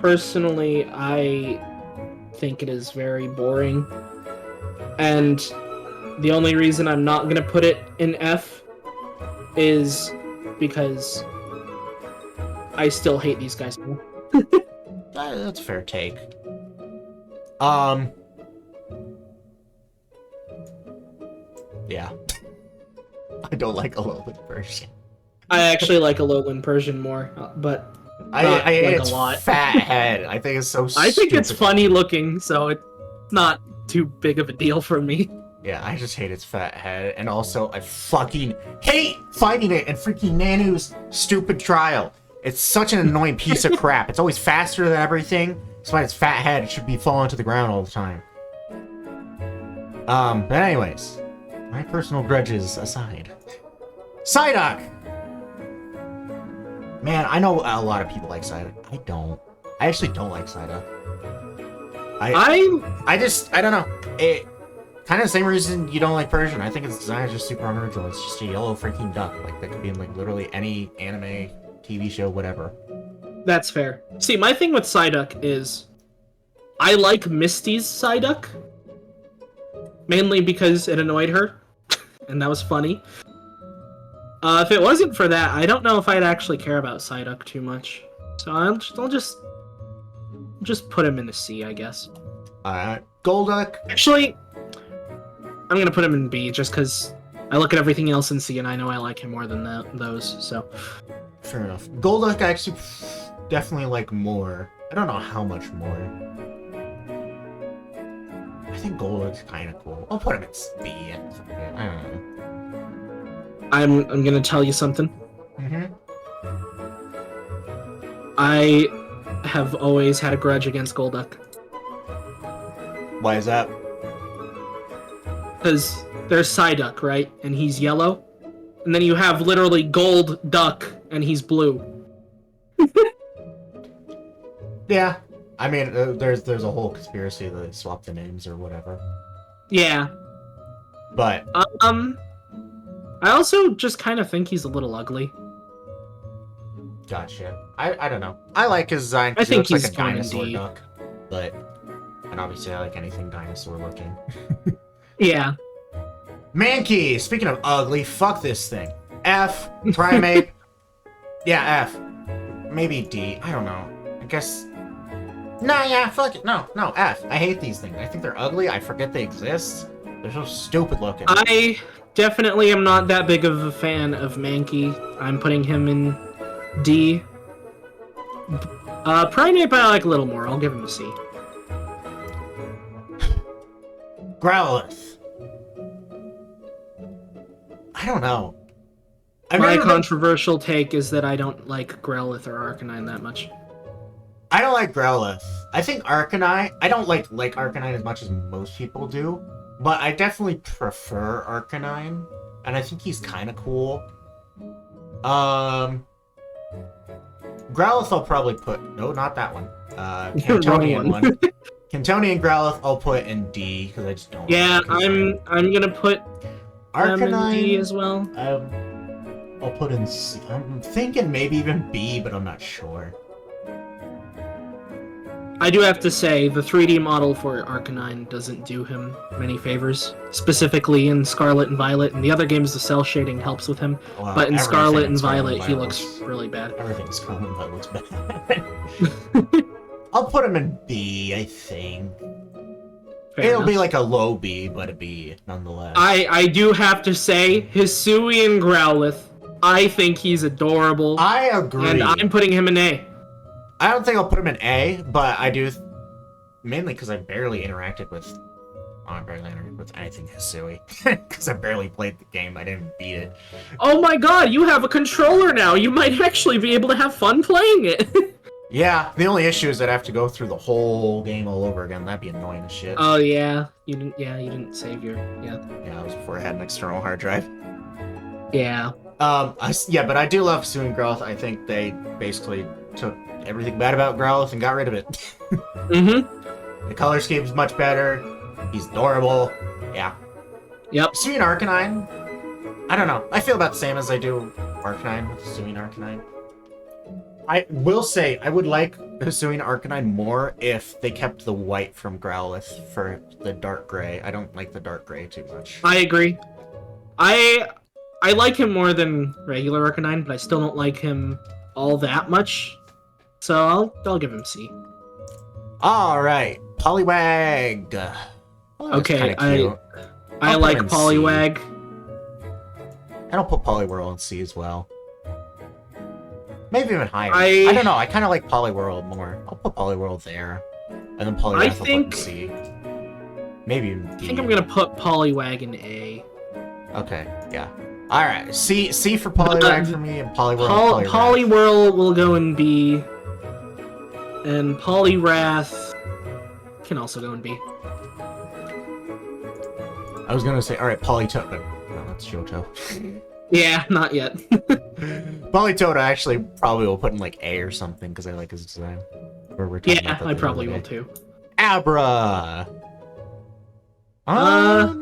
Personally, I think it is very boring. And the only reason I'm not going to put it in F is because I still hate these guys. That's a fair take. Yeah. I don't like Alolan Persian. I actually like Alolan Persian more, but I like hate its a lot. fat head. I think it's so stupid. I think it's funny looking, so it's not too big of a deal for me. Yeah, I just hate its fat head, and also I fucking hate finding it in freaking Nanu's stupid trial. It's such an annoying piece of crap. It's always faster than everything. Despite its fat head, it should be falling to the ground all the time. But anyways, my personal grudges aside. Psyduck! Man, I know a lot of people like Psyduck. I don't. I actually don't like Psyduck. I don't know. It kind of the same reason you don't like Persian. I think its design is just super unoriginal. It's just a yellow freaking duck. Like, that could be in, like, literally any anime, TV show, whatever. That's fair. See, my thing with Psyduck is I like Misty's Psyduck. Mainly because it annoyed her. And that was funny. If it wasn't for that, I don't know if I'd actually care about Psyduck too much. So I'll just put him in the C, I guess. Alright. Golduck. Actually, I'm gonna put him in B just because I look at everything else in C and I know I like him more than those, so. Fair enough. Golduck I actually definitely like more. I don't know how much more. I think Golduck's kind of cool. I'll put him at B. I don't know. I'm gonna tell you something. Mm-hmm. I have always had a grudge against Golduck. Why is that? Because there's Psyduck, right? And he's yellow. And then you have literally Gold Duck, and he's blue. Yeah. I mean, there's a whole conspiracy that they swapped the names or whatever. Yeah. But I also just kind of think he's a little ugly. Gotcha. I don't know. I like his design I because he think looks like he's a going in dinosaur D. duck. But, and obviously I like anything dinosaur looking. Yeah. Mankey! Speaking of ugly, fuck this thing. F, primate. Yeah, F. Maybe D. I don't know. I guess... Nah, yeah, fuck it. No, F. I hate these things. I think they're ugly. I forget they exist. They're so stupid looking. I definitely am not that big of a fan of Mankey. I'm putting him in D. Primate I like a little more. I'll give him a C. Growlithe. I don't know. My controversial take is that I don't like Growlithe or Arcanine that much. I don't like Growlithe. I think Arcanine... I don't like Arcanine as much as most people do, but I definitely prefer Arcanine, and I think he's kind of cool. Growlithe I'll probably put... No, not that one. Cantonian one. Cantonian Growlithe I'll put in D, because I just don't like I'm gonna put Arcanine in D as well. I'll put in C. I'm thinking maybe even B, but I'm not sure. I do have to say, the 3D model for Arcanine doesn't do him many favors, specifically in Scarlet and Violet. In the other games, the cell shading helps with him, but in Scarlet and Violet, he looks really bad. Everything in Scarlet and Violet looks bad. I'll put him in B, I think. It'll be like a low B, but a B nonetheless. I do have to say, Hisuian Growlithe, I think he's adorable. I agree. And I'm putting him in A. I don't think I'll put him in A, but I do, mainly because I barely interacted with anything Hisui, because I barely played the game. I didn't beat it. Oh my god, you have a controller now. You might actually be able to have fun playing it. Yeah, the only issue is that I have to go through the whole game all over again. That'd be annoying as shit. Oh yeah, you didn't save your Yeah, that was before I had an external hard drive. Yeah. But I do love Hisui and Growlithe. I think they basically took everything bad about Growlithe and got rid of it. Mm-hmm. The color scheme's much better. He's adorable. Yeah. Yep. Hisui and Arcanine, I don't know. I feel about the same as I do Arcanine with Hisui and Arcanine. I will say, I would like Hisui and Arcanine more if they kept the white from Growlithe for the dark gray. I don't like the dark gray too much. I agree. I like him more than regular Arcanine, but I still don't like him all that much. So I'll give him C. All right, Poliwag. Okay, I like Poliwag. And I'll put Poliwhirl in C as well. Maybe even higher. I don't know. I kind of like Poliwhirl more. I'll put Poliwhirl there, and then Poliwag I'll put in C. Maybe even D. I think I'm gonna put Poliwag in A. Okay. Yeah. All right. C for Poliwag for me, and Poliwhirl. Poliwhirl will go in B, and Poliwrath can also go in B. I was gonna say, all right, Politoed, but no, that's Johto. Yeah, not yet. Politoed I actually probably will put in like A or something because I like his design. Yeah, I probably will too. Abra. I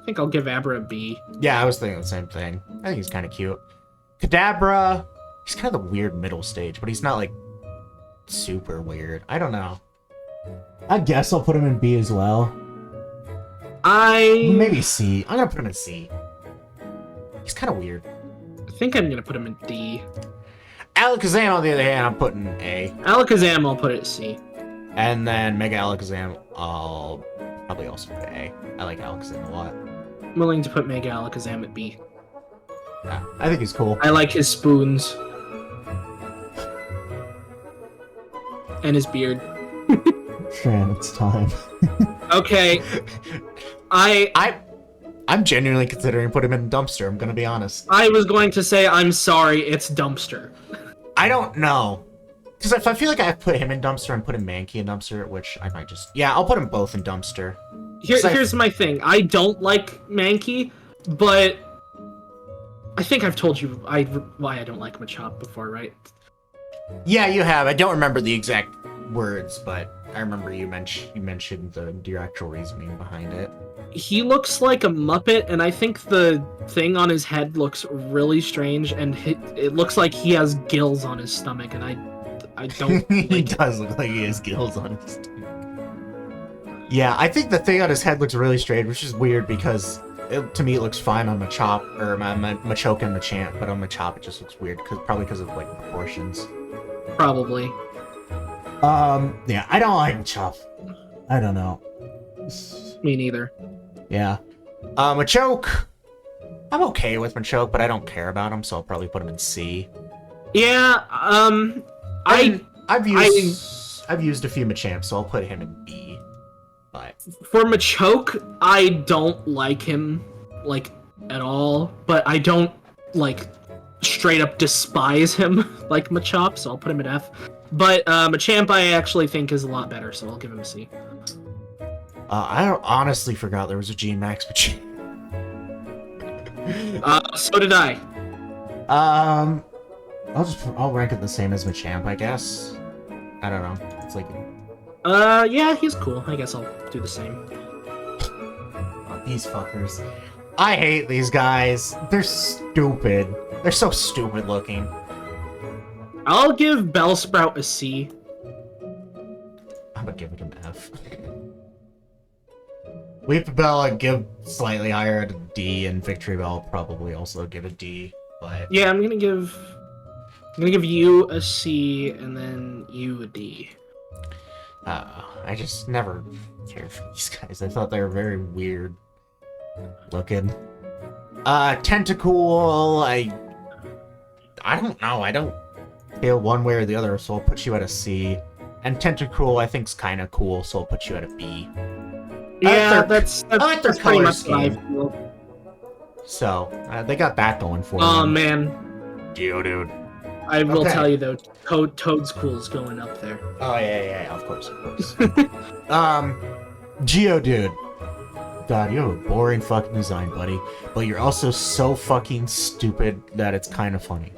think I'll give Abra a B. Yeah, I was thinking the same thing. I think he's kind of cute. Kadabra, he's kind of the weird middle stage, but he's not like super weird. I don't know. I guess I'll put him in B as well. Maybe C. I'm gonna put him in C. He's kind of weird. I think I'm gonna put him in D. Alakazam, on the other hand, I'm putting A. Alakazam, I'll put it C. And then Mega Alakazam, I'll probably also put A. I like Alakazam a lot. I'm willing to put Mega Alakazam at B. Yeah, I think he's cool. I like his spoons. And his beard. Tran, it's time. Okay. I'm genuinely considering putting him in dumpster, I'm gonna be honest. I was going to say, I'm sorry, it's dumpster. I don't know. Because if I feel like I put him in dumpster and put in Mankey in dumpster, which I might just... Yeah, I'll put them both in dumpster. Here's my thing. I don't like Mankey, but... I think I've told you why I don't like Machop before, right? Yeah, you have. I don't remember the exact words, but I remember you mentioned the actual reasoning behind it. He looks like a Muppet, and I think the thing on his head looks really strange, and it looks like he has gills on his stomach, and I don't He like it. does look like he has gills on his stomach. Yeah, I think the thing on his head looks really strange, which is weird because to me it looks fine on Machop or Machoke and Machamp, but on Machop it just looks weird probably because of like proportions. Probably. Yeah, I don't like Machop. I don't know. Me neither. Yeah. Machoke. I'm okay with Machoke, but I don't care about him, so I'll probably put him in C. Yeah, I've used a few Machamps, so I'll put him in B. But for Machoke, I don't like him like at all, but I don't like straight up despise him like Machop, so I'll put him in F. But Machamp I actually think is a lot better, so I'll give him a C. I honestly forgot there was a Gene Max Machamp. So did I. I'll rank it the same as Machamp, I guess. I don't know. It's like Yeah, he's cool. I guess I'll do the same. these fuckers. I hate these guys. They're stupid. They're so stupid looking. I'll give Bellsprout a C. I'm gonna give it an F. Weepinbell I'd give slightly higher at a D, and Victory Bell probably also give a D. But Yeah, I'm gonna give you a C and then you a D. I just never cared for these guys. I thought they were very weird looking. Tentacool, I don't know. I don't feel one way or the other, so I'll put you at a C. And Tentacool I think's kind of cool, so I'll put you at a B. Yeah, I like their that's pretty color much what I scheme. feel. So they got that going for Oh them. man, Geodude. I will Okay. tell you though, Toad's cool's going up there. Oh yeah, of course. Geodude. God, you have a boring fucking design, buddy. But you're also so fucking stupid that it's kind of funny.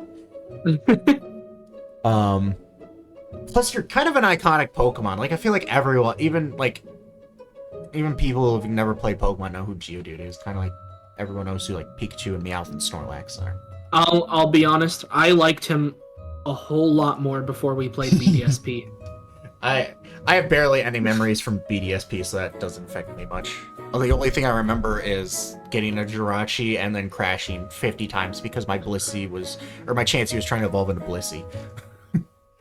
Plus you're kind of an iconic Pokemon. Like I feel like everyone, even people who've never played Pokemon know who Geodude is. Kind of like everyone knows who like Pikachu and Meowth and Snorlax are. I'll be honest, I liked him a whole lot more before we played BDSP. I have barely any memories from BDSP, so that doesn't affect me much. The only thing I remember is getting a Jirachi and then crashing 50 times because my Chansey was trying to evolve into Blissey.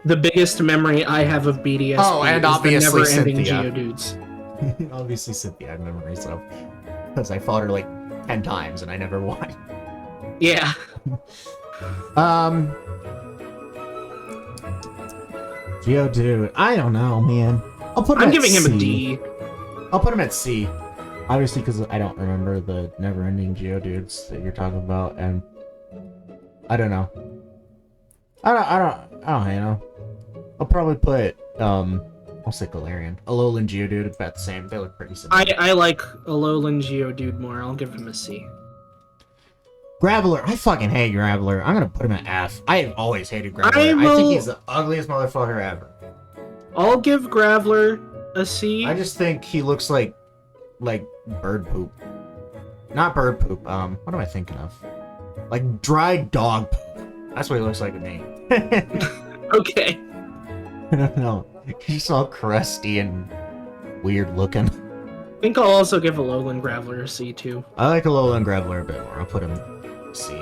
The biggest memory I have of BDSP and is obviously the never-ending Cynthia. Geodudes. Obviously, Cynthia I had memories of. Because I fought her like 10 times and I never won. Yeah. Geodude, I don't know, man. I'm giving him a D. I'll put him at C. Obviously, because I don't remember the never-ending Geodudes that you're talking about, and I don't know. I don't know. I'll probably put I'll say Galarian. Alolan Geodude about the same. They look pretty similar. I like Alolan Geodude more. I'll give him a C. Graveler, I fucking hate Graveler. I'm gonna put him at F. I have always hated Graveler. I will- think he's the ugliest motherfucker ever. I'll give Graveler a C. I just think he looks like bird poop. Not bird poop. What am I thinking of? Like dried dog poop. That's what he looks like to me. Okay. I don't know. He's just all crusty and weird looking. I think I'll also give Alolan Graveler a C too. I like Alolan Graveler a bit more. I'll put him C.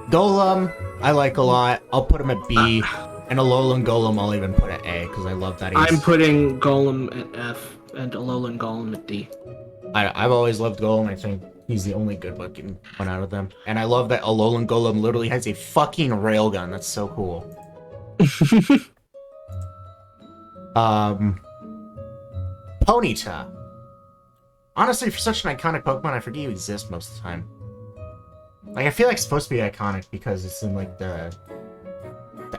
Golem, I like a lot. I'll put him at B. And Alolan Golem, I'll even put at A because I love that he's. I'm putting Golem at F and Alolan Golem at D. I've always loved Golem. I think he's the only good looking one out of them. And I love that Alolan Golem literally has a fucking railgun. That's so cool. Ponyta. Honestly, for such an iconic Pokemon, I forget you exist most of the time. Like, I feel like it's supposed to be iconic because it's in, like, the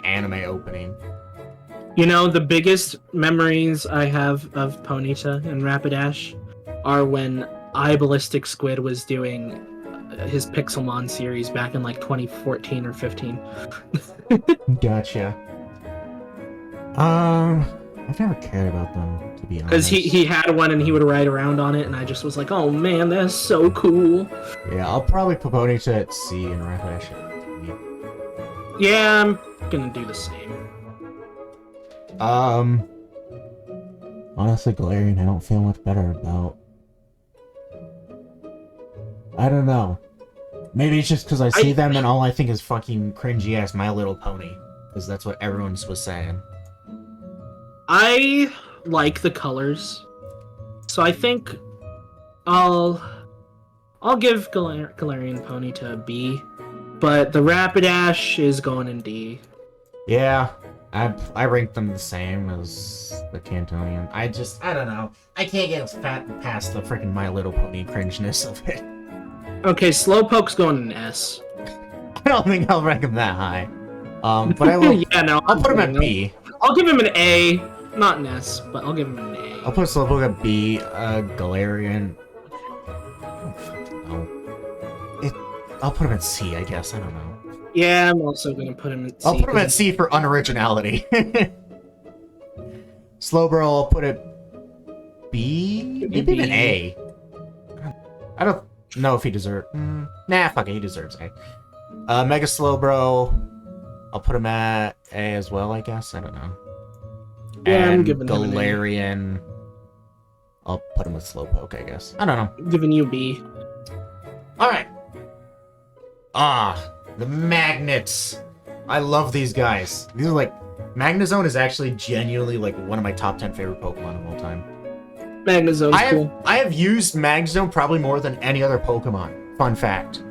anime opening. You know, the biggest memories I have of Ponyta and Rapidash are when iBallistic Squid was doing his Pixelmon series back in, like, 2014 or 15. Gotcha. I've never cared about them, to be honest. Because he had one and he would ride around on it, and I just was like, oh man, that's so cool. Yeah, I'll probably put Ponyta at C and Rapidash at D. Yeah, I'm gonna do the same. Honestly, Galarian, I don't feel much better about. I don't know. Maybe it's just because I see them and all I think is fucking cringy ass My Little Pony. Because that's what everyone was saying. I like the colors, so I think I'll give Galarian Ponyta a B, but the Rapidash is going in D. Yeah, I rank them the same as the Cantonian. I don't know. I can't get past the freaking My Little Pony cringeness of it. Okay, Slowpoke's going in S. I don't think I'll rank him that high. But I will. Yeah, no, I'll put him at B. I'll give him an A, not an S, but I'll give him an A. I'll put Slowpoke at B. Galarian. No. I'll put him at C, I guess. I don't know. Yeah, I'm also gonna put him at C. I'll put him at C for unoriginality. Slowbro, I'll put it B. Maybe even A. I don't know if he deserves. Nah, fuck it, he deserves A. Mega Slowbro, I'll put him at A as well, I guess. I don't know. Yeah, and I'm giving him Galarian, I'll put him with Slowpoke, I guess. I don't know. I'm giving you B. Alright. The magnets. I love these guys. These are like... Magnezone is actually genuinely like one of my top 10 favorite Pokemon of all time. Magnezone's cool. I have used Magnezone probably more than any other Pokemon. Fun fact.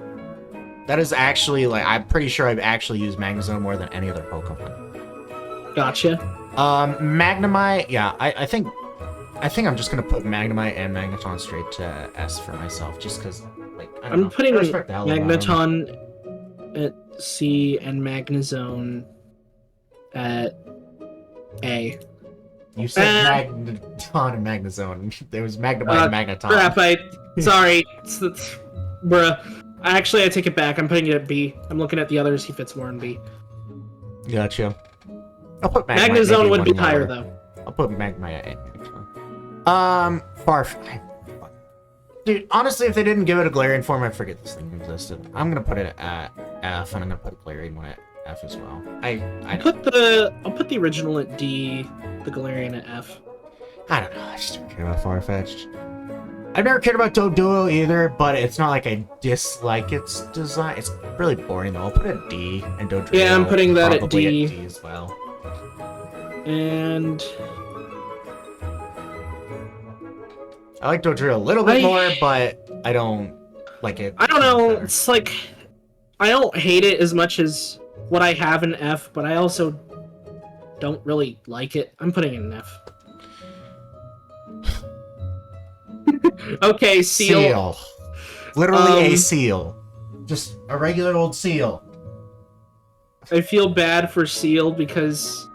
That is actually like... I'm pretty sure I've actually used Magnezone more than any other Pokemon. Gotcha. Magnemite... Yeah, I think I'm just gonna put Magnemite and Magneton straight to S for myself. Just because... Like, I'm putting Magneton at C and Magnezone at A. You said Magneton and Magnezone. There was Magnemite and Magneton. Crap, sorry. Bruh. Actually, I take it back. I'm putting it at B. I'm looking at the others. He fits more in B. Gotcha. I'll put Magnezone would be higher, though. I'll put Magnemite at A. Farfetch'd. Dude, honestly, if they didn't give it a Galarian form, I forget this thing existed. I'm gonna put it at F, and I'm gonna put a Galarian one at F as well. I'll put the original at D, the Galarian at F. I don't know. I just don't care about Farfetch'd. I've never cared about Doduo either, but it's not like I dislike its design. It's really boring though. I'll put it at D, and Dodrio. Yeah, I'm putting that at D. D. At D as well. And I like Dodrio a little bit more, but I don't like it. I don't know. It's like I don't hate it as much as what I have in F, but I also don't really like it. I'm putting it in F. Okay, seal. Literally a seal. Just a regular old seal. I feel bad for Seal because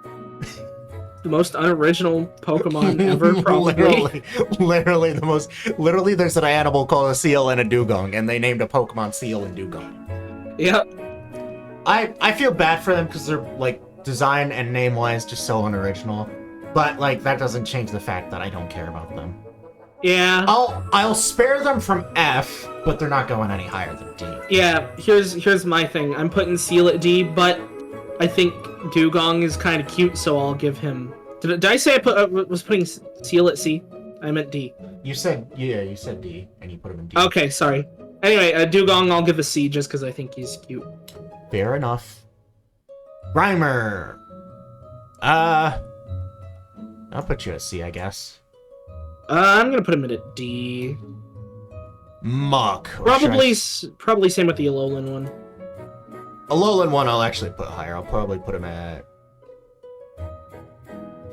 the most unoriginal Pokemon ever, probably. literally the most. Literally, there's an animal called a seal and a dugong, and they named a Pokemon Seal and Dugong. Yep. I feel bad for them because they're like design and name wise just so unoriginal, but like that doesn't change the fact that I don't care about them. Yeah. I'll spare them from F, but they're not going any higher than D. Yeah. Here's my thing. I'm putting Seal at D, but I think Dugong is kind of cute, so I'll give him. Did I say I was putting Seal at C? I meant D. You said you said D, and you put him in D. Okay, sorry. Anyway, Dugong I'll give a C just because I think he's cute. Fair enough. Grimer. I'll put you at C, I guess. I'm gonna put him at D. Muck. Probably same with the Alolan one. Alolan one I'll actually put higher. I'll probably put him at...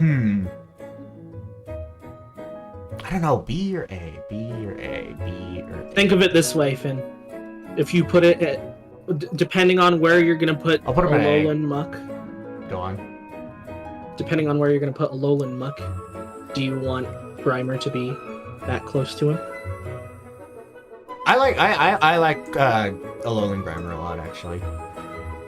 I don't know, B or A? B or A? B or A? Think of it this way, Finn. If you put it at... depending on where you're gonna put I'll put him at Alolan Muck. Go on. Depending on where you're gonna put Alolan Muck, do you want Grimer to be that close to him? I like Alolan Grimer a lot, actually.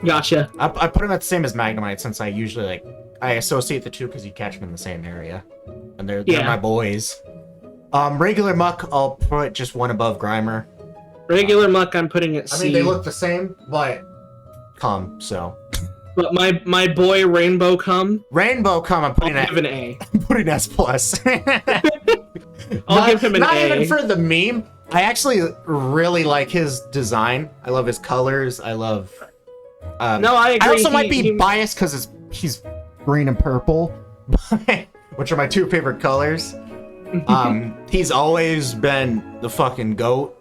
Gotcha. I put him at the same as Magnemite since I usually like I associate the two because you catch them in the same area, and they're my boys. Regular Muck, I'll put just one above Grimer. Regular Muck, I'm putting at C. I mean, they look the same, but so. But my boy Rainbow Come. Rainbow Come, I'm putting I'll give an A. I'm putting S plus. I'll give him an A. Not even for the meme. I actually really like his design. I love his colors. I love. No, I agree. I also might be biased because he's green and purple, which are my two favorite colors. He's always been the fucking GOAT.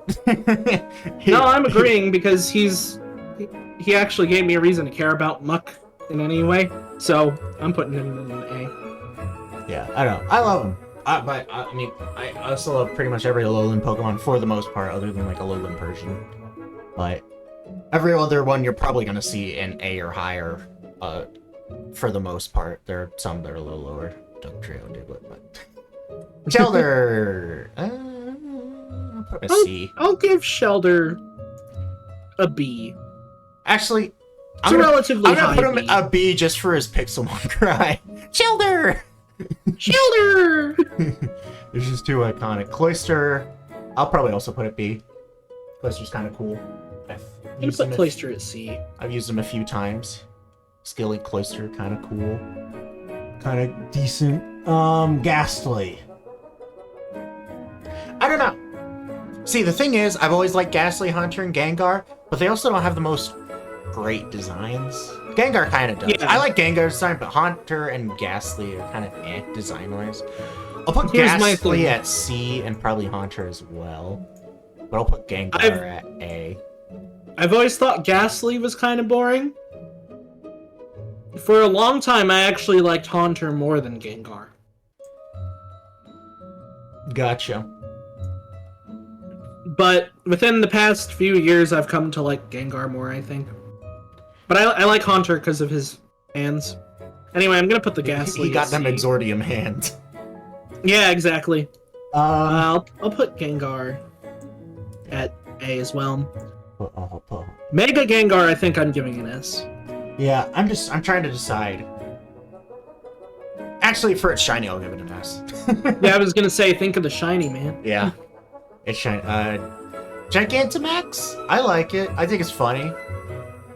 No, I'm agreeing because he actually gave me a reason to care about Muck in any way. So I'm putting him in an A. Yeah, I don't know. I love him. But I mean, I also love pretty much every Alolan Pokemon for the most part, other than like Alolan Persian. But every other one you're probably gonna see an A or higher. For the most part, there are some that are a little lower. Dugtrio, Diglett, but Shelter. I'll put a C. I'll give Shelter a B. Actually, I'm gonna put him a B just for his Pixelmon cry. Shelter. Shelter! It's just too iconic. Cloyster, I'll probably also put it B. Cloyster's kind of cool. I'm gonna put Cloyster at C. I've used him a few times. Skilly Cloyster, kind of cool. Kind of decent. Ghastly. I don't know. See, the thing is, I've always liked Ghastly, Hunter, and Gengar, but they also don't have the most great designs. Gengar kind of does. Yeah. I like Gengar's design, but Haunter and Ghastly are kind of design-wise. I'll put Here's my Ghastly thing. at C and probably Haunter as well. But I'll put Gengar at A. I've always thought Ghastly was kind of boring. For a long time, I actually liked Haunter more than Gengar. Gotcha. But within the past few years, I've come to like Gengar more, I think. But I like Haunter because of his hands. Anyway, I'm gonna put the Ghastly. He got them C. Exordium hands. Yeah, exactly. I'll put Gengar at A as well. Mega Gengar, I think I'm giving an S. Yeah, I'm trying to decide. Actually, for its shiny, I'll give it an S. Yeah, I was gonna say, think of the shiny, man. Yeah. It's shiny. Gigantamax? I like it. I think it's funny.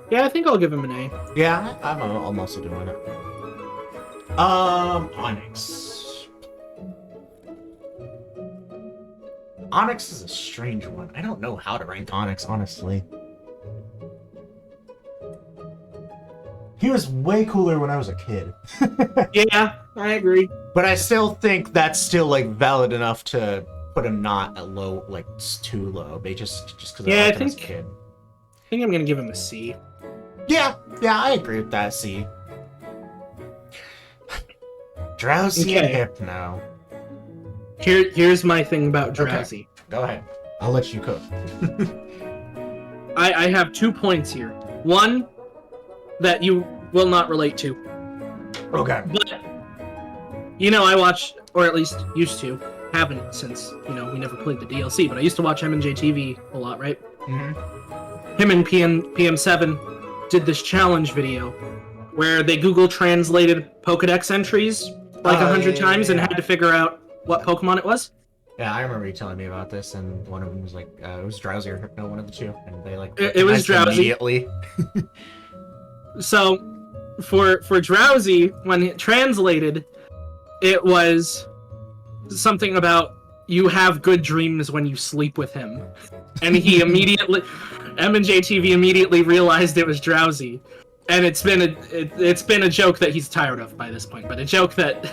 Yeah, I think I'll give him an A. Yeah, I'm also doing it. Onyx. Onyx is a strange one. I don't know how to rank Onyx, honestly. He was way cooler when I was a kid. Yeah, I agree. But I still think that's still like valid enough to put him not at low, like it's too low. They just because Yeah, I I liked him as a think- kid. I think I'm gonna give him a C. Yeah, I agree with that. C. Drowsy and Okay. Hypno. Here's my thing about Drowsy. Go ahead. I'll let you cook. I have 2 points here. One that you will not relate to. Okay. But, I watch, or at least used to, haven't since, we never played the DLC, but I used to watch M&J TV a lot, right? Mm-hmm. Him and PM7 did this challenge video where they Google translated Pokedex entries like 100 times and had to figure out what Pokemon it was. Yeah, I remember you telling me about this, and one of them was like, it was Drowsy or Hypno, one of the two, and they like It was recognized Drowsy. immediately. So, for Drowsy, when it translated, it was something about you have good dreams when you sleep with him, and he immediately, M&J TV immediately realized it was Drowsy, and it's been a joke that he's tired of by this point, but a joke that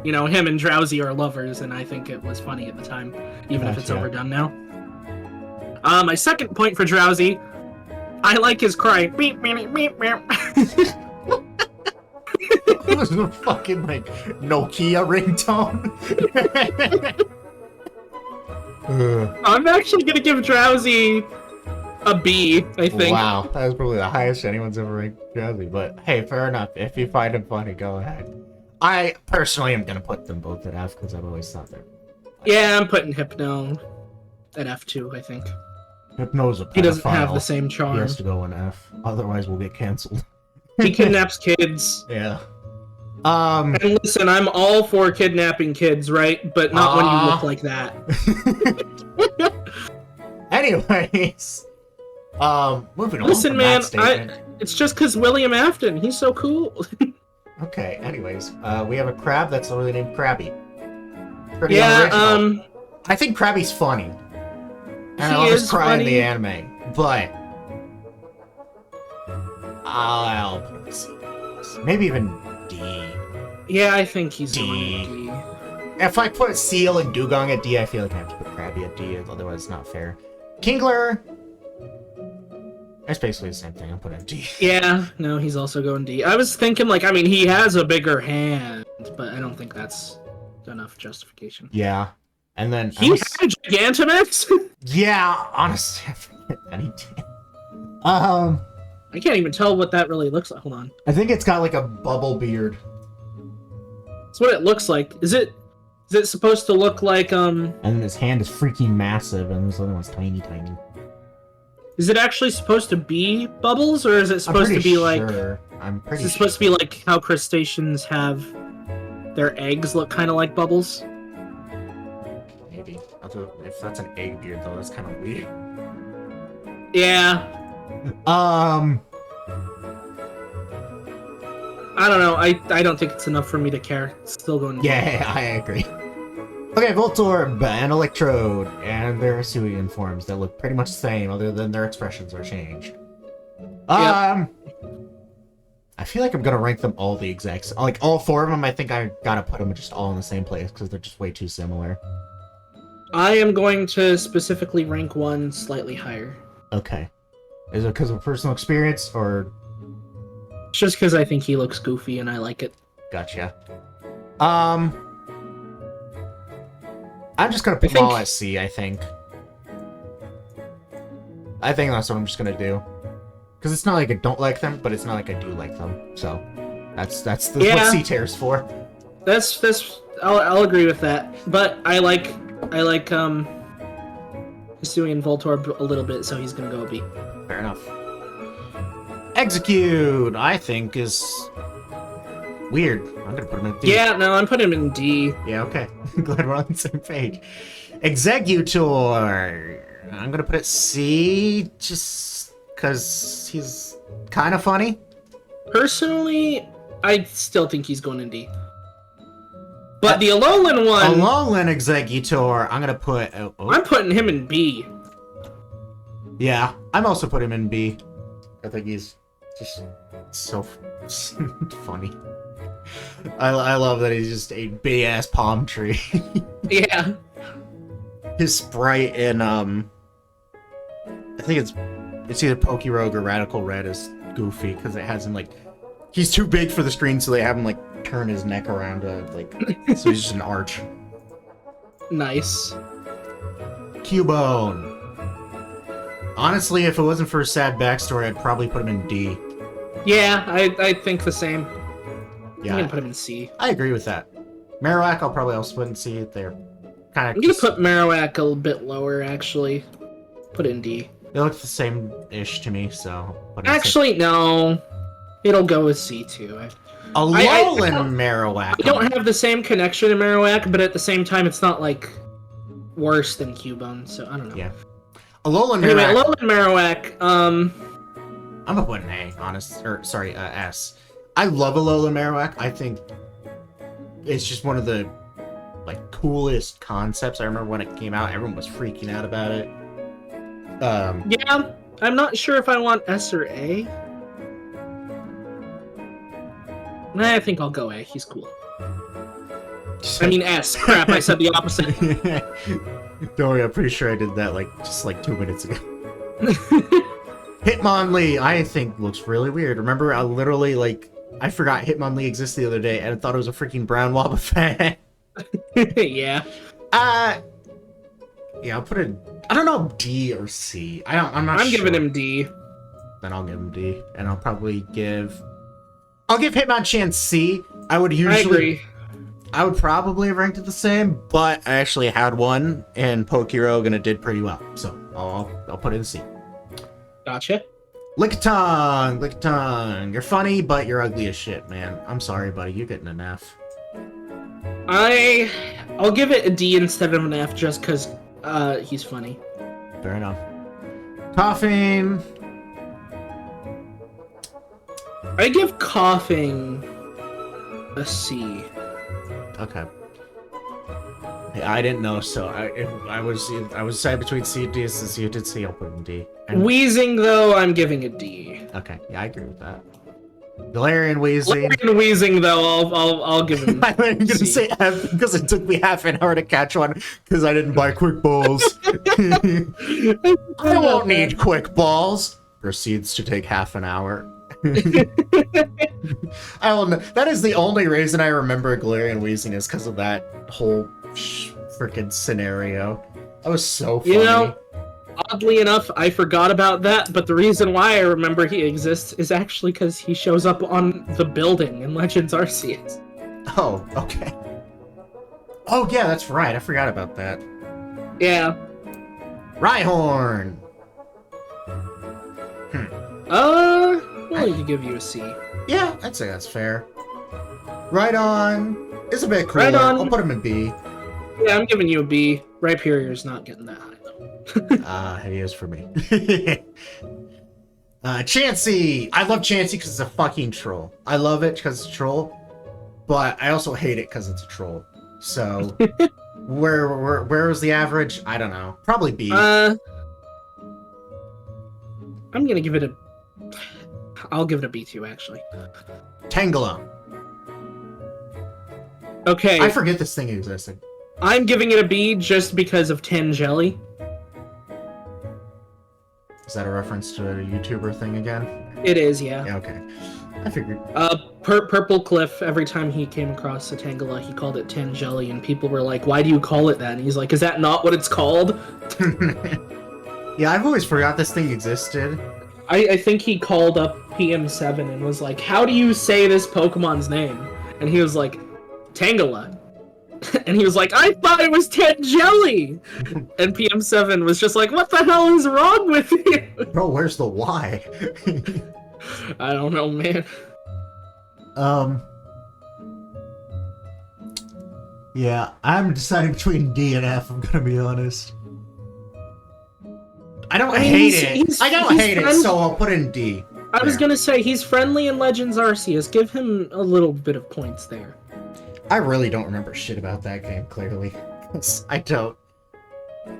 him and Drowsy are lovers, and I think it was funny at the time, even if it's Gotcha. overdone now. My second point for Drowsy, I like his cry. Beep, beep, beep, beep. It was a fucking like Nokia ringtone. I'm actually gonna give Drowsy a B, I think. Wow, that was probably the highest anyone's ever ranked Drowsy. But hey, fair enough. If you find him funny, go ahead. I personally am gonna put them both at F because I've always thought they're. Yeah, I'm putting Hypno at F2, I think. Hypno's a pedophile. He doesn't have the same He charm. has to go in F. Otherwise, we'll get canceled. He kidnaps kids. Yeah. And listen, I'm all for kidnapping kids, right? But not when you look like that. Anyways, moving on Listen, from man, that statement. it's just because William Afton, he's so cool. Okay, anyways, we have a crab that's literally named Krabby. Pretty Yeah, original. I think Krabby's funny. And I always cry in the anime, but I'll put C+. Maybe even D. Yeah, I think he's D. going D. If I put Seal and Dugong at D, I feel like I have to put Krabby at D, otherwise it's not fair. Kingler! It's basically the same thing, I'll put it at D. Yeah, no, he's also going D. I was thinking, like, I mean, he has a bigger hand, but I don't think that's enough justification. Yeah. And then... He had a Gigantamax? Yeah, honestly, I forget that he did. I can't even tell what that really looks like. Hold on. I think it's got like a bubble beard. That's what it looks like. Is it supposed to look like, And then his hand is freaking massive, and this other one's tiny, tiny. Is it actually supposed to be bubbles, or is it supposed to be like... I'm pretty Is it supposed to be like how crustaceans have their eggs look kind of like bubbles? Maybe. If that's an egg beard, though, that's kind of weird. Yeah. I don't know. I don't think it's enough for me to care. It's still going. Yeah, I agree. Okay, Voltorb and Electrode and their Hisuian forms that look pretty much the same, other than their expressions are changed. I feel like I'm gonna rank them all the exact. Like all four of them, I think I gotta put them just all in the same place because they're just way too similar. I am going to specifically rank one slightly higher. Okay. Is it because of personal experience or? Just because I think he looks goofy and I like it. Gotcha. I'm just gonna put them all as C, I think. I think that's what I'm just gonna do. Because it's not like I don't like them, but it's not like I do like them. So that's what C tier is for. That's I'll agree with that. But I like Hisuian Voltorb a little bit, so he's gonna go B. Fair enough. Execute, I think, is weird. I'm gonna put him in D. Yeah, no, I'm putting him in D. Yeah, okay. Glad we're on the same page. Executor. I'm gonna put it C, just because he's kind of funny. Personally, I still think he's going in D. But the Alolan one... Alolan Executor, I'm gonna put... I'm putting him in B. Yeah, I'm also putting him in B. I think he's just so funny. I love that he's just a big-ass palm tree. Yeah. His sprite in, I think it's either Pokerogue or Radical Red is goofy, because it has him, like... He's too big for the screen, so they have him, like, turn his neck around, like... so he's just an arch. Nice. Cubone. Honestly, if it wasn't for a sad backstory, I'd probably put him in D. Yeah, I think the same. Yeah, I'm gonna put him in C. I agree with that. Marowak, I'll probably also put in C. They're kind of. I'm gonna put Marowak a little bit lower, actually. Put it in D. They look the same-ish to me, so. Actually, no. It'll go with C too. Alolan Marowak. I don't have the same connection to Marowak, but at the same time, it's not like worse than Cubone, so I don't know. Yeah. Alolan Marowak. Anyway, Alolan Marowak. I'm gonna put an A, S. I love Alolan Marowak. I think it's just one of the coolest concepts. I remember when it came out, everyone was freaking out about it. Yeah, I'm not sure if I want S or A. I think I'll go A. He's cool. I mean S. Crap, I said the opposite. Don't worry, I'm pretty sure I did that just 2 minutes ago. Hitmonlee, I think looks really weird. Remember, I literally I forgot Hitmonlee exists the other day, and I thought it was a freaking brown Wobbuffet. Yeah. Yeah, I'll put it. I don't know, D or C. I'm not sure. I'm giving him D. Then I'll give him D, and I'll probably give. I'll give Hitmonchan C. I would usually. I agree. I would probably have ranked it the same, but I actually had one in Pokerogue and it did pretty well, so I'll put it in C. Gotcha. Lick You're funny, but you're ugly as shit, man. I'm sorry, buddy. You're getting an F. I'll give it a D instead of an F just because he's funny. Fair enough. Coughing. I give coughing a C. Okay. Hey, I didn't know, so I was decided between C and D. Since you did C, I'll put in D. And... Wheezing, though, I'm giving a D. Okay, yeah, I agree with that. Galarian wheezing. Galarian wheezing, though, I'll give him. I'm gonna say F because it took me half an hour to catch one because I didn't buy quick balls. I won't need quick balls. Proceeds to take half an hour. I don't know. That is the only reason I remember Galarian wheezing is because of that whole freaking scenario. That was so funny. You know, oddly enough, I forgot about that, but the reason why I remember he exists is actually because he shows up on the building in Legends Arceus. Oh, okay. Oh, yeah, that's right. I forgot about that. Yeah. Rhyhorn! Well, I could give you a C. Yeah, I'd say that's fair. Right on. It's a bit cooler. Right on. I'll put him in B. Yeah, I'm giving you a B. Rhyperior's not getting that high, though. He is for me. Chansey! I love Chansey because it's a fucking troll. I love it because it's a troll, but I also hate it because it's a troll. So, where is the average? I don't know. Probably B. I'm gonna give it a... I'll give it a B too, actually. Tangela. Okay. I forget this thing existed. I'm giving it a B just because of Tangeli. Is that a reference to a YouTuber thing again? It is, yeah. Yeah, okay. I figured. Purple Cliff, every time he came across a Tangela, he called it Tangeli, and people were like, why do you call it that? And he's like, is that not what it's called? Yeah, I've always forgot this thing existed. I think he called up PM7 and was like, how do you say this Pokemon's name? And he was like, Tangela. And he was like, I thought it was Tangeli! And PM7 was just like, what the hell is wrong with you? Bro, where's the Y? I don't know, man. Yeah, I'm deciding between D and F, I'm gonna be honest. I don't hate it. I don't hate it, so I'll put in D. I was gonna say, he's friendly in Legends Arceus. Give him a little bit of points there. I really don't remember shit about that game, clearly. I don't.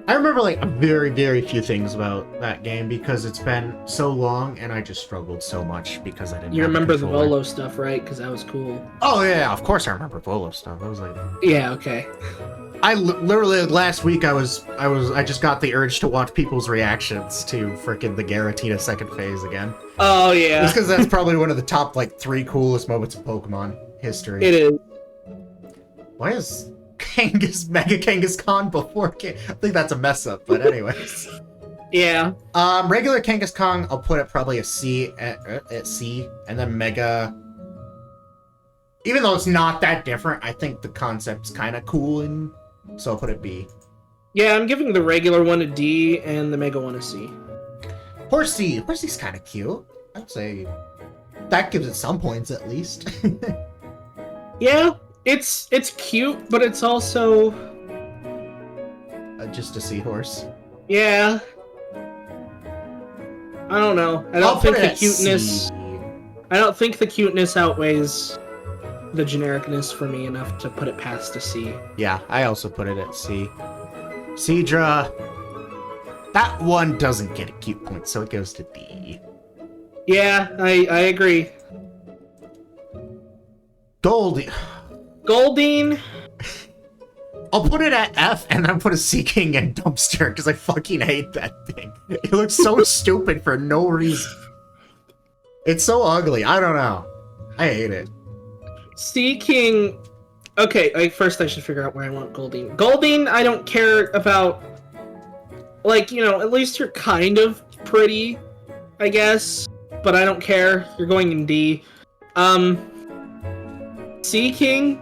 I remember, like, very, very few things about that game because it's been so long and I just struggled so much because I didn't You have remember the controller. Volo stuff, right? Because that was cool. Oh, yeah, of course I remember Volo stuff. I was like... Yeah, okay. Literally, last week I just got the urge to watch people's reactions to frickin' the Garatina second phase again. Oh, yeah. Just because that's probably one of the top, like, 3 coolest moments of Pokemon history. It is. Why is Mega Kangaskhan before I think that's a mess up, but anyways. Yeah. Regular Kangaskhan, I'll put it probably a C at C, and then Mega... Even though it's not that different, I think the concept's kind of cool, and so I'll put it B. Yeah, I'm giving the regular one a D and the Mega one a C. Horsey. Horsey's kind of cute. I'd say that gives it some points at least. Yeah, it's cute, but it's also... Just a seahorse. Yeah. I don't know. I don't think the cuteness... C. I don't think the cuteness outweighs the genericness for me enough to put it past a C. Yeah, I also put it at C. Seadra. That one doesn't get a cute point, so it goes to D. Yeah, I agree. Goldie. Goldeen. I'll put it at F and then put a Sea King and Dumpster because I fucking hate that thing. It looks so stupid for no reason. It's so ugly. I don't know. I hate it. Sea King. Okay, first I should figure out where I want Goldeen. Goldeen, I don't care about. Like, you know, at least you're kind of pretty, I guess. But I don't care. You're going in D. Sea King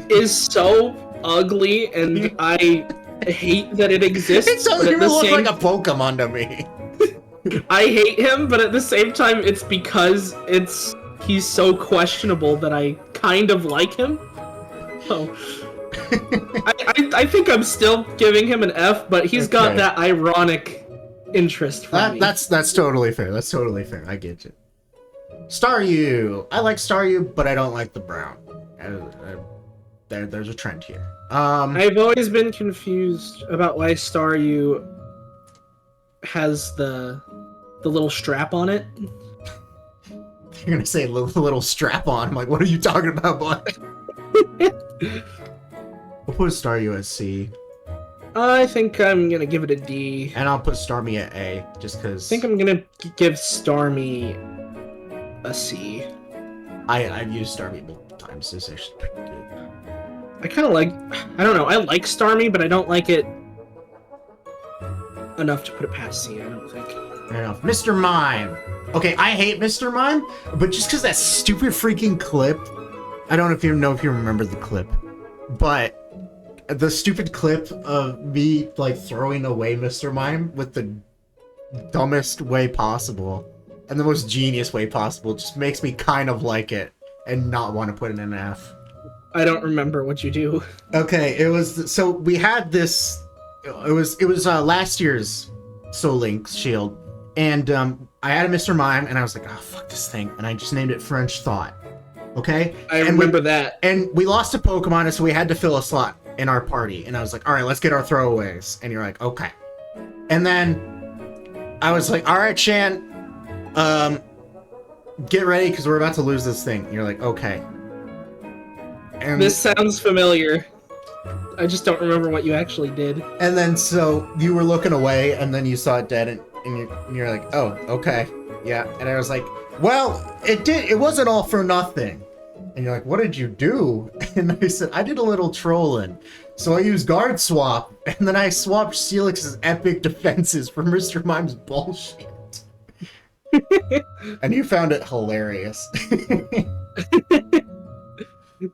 is so ugly, and I hate that it exists. It doesn't even look like a Pokemon to me. I hate him, but at the same time, it's because he's so questionable that I kind of like him. So I think I'm still giving him an F, but he's got Okay. that ironic interest for me. That's totally fair. That's totally fair. I get you. Staryu. I like Staryu, but I don't like the brown. There's a trend here. I've always been confused about why Staryu has the little strap on it. You're gonna say little strap on. I'm like, what are you talking about, boy? We'll put Staryu at C. I think I'm gonna give it a D. And I'll put Starmie at A, just because. I think I'm gonna give Starmie a C. I've used Starmie multiple times. This is actually pretty good. I kind of like. I don't know. I like Starmie, but I don't like it enough to put it past C. I don't think. Fair enough. Mr. Mime. Okay, I hate Mr. Mime, but just because that stupid freaking clip. I don't know if you remember the clip, but the stupid clip of me like throwing away Mr. Mime with the dumbest way possible and the most genius way possible just makes me kind of like it and not want to put it in an F. I don't remember what you do. Okay, it was so we had this. It was last year's Soul Link Shield, and I had a Mr. Mime, and I was like, oh fuck this thing, and I just named it French Thought. Okay, I remember that. And we lost a Pokemon, so we had to fill a slot in our party, and I was like, all right, let's get our throwaways, and you're like, okay, and then I was like, all right, Shan, get ready because we're about to lose this thing. And you're like, okay. And This sounds familiar. I just don't remember what you actually did. And then so you were looking away, and then you saw it dead, and you're like, oh, okay, yeah. And I was like, well, it wasn't all for nothing. And you're like, what did you do? And I said, I did a little trolling. So I used Guard Swap, and then I swapped Celix's epic defenses for Mr. Mime's bullshit. And you found it hilarious.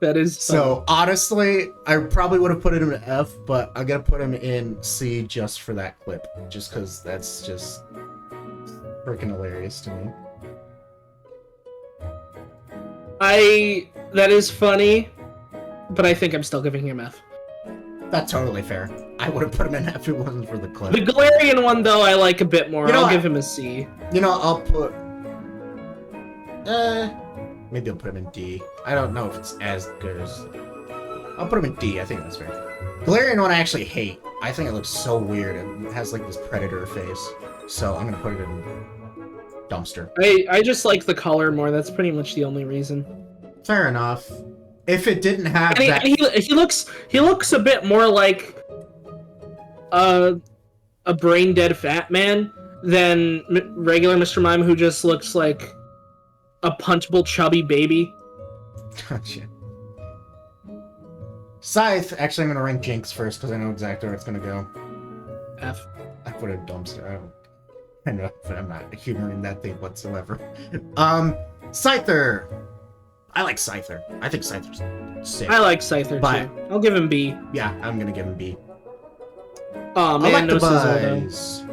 That is So honestly, I probably would have put it in an F, but I'm gonna put him in C just for that clip, just because that's just freaking hilarious to me. That is funny, but I think I'm still giving him F. That's totally fair. I would have put him in F if it wasn't for the clip. The Galarian one, though, I like a bit more. You know I'll what? give him a C. You know, I'll put. Maybe I'll put him in D. I don't know if it's as good as. I'll put him in D. I think that's fair. Galarian one I actually hate. I think it looks so weird. It has like this predator face. So I'm gonna put it in dumpster. I just like the color more. That's pretty much the only reason. Fair enough. If it didn't have And that, he looks a bit more like a brain dead fat man than regular Mr. Mime, who just looks like a punchable chubby baby. Gotcha. Scythe. Actually, I'm gonna rank Jinx first because I know exactly where it's gonna go. F. I put a dumpster. I know, but I'm not humoring that thing whatsoever. Scyther. I like Scyther. I think Scyther's sick. I like Scyther But- too. I'll give him B. Yeah, I'm gonna give him B. Oh man, no sizzle though. Electabuzz.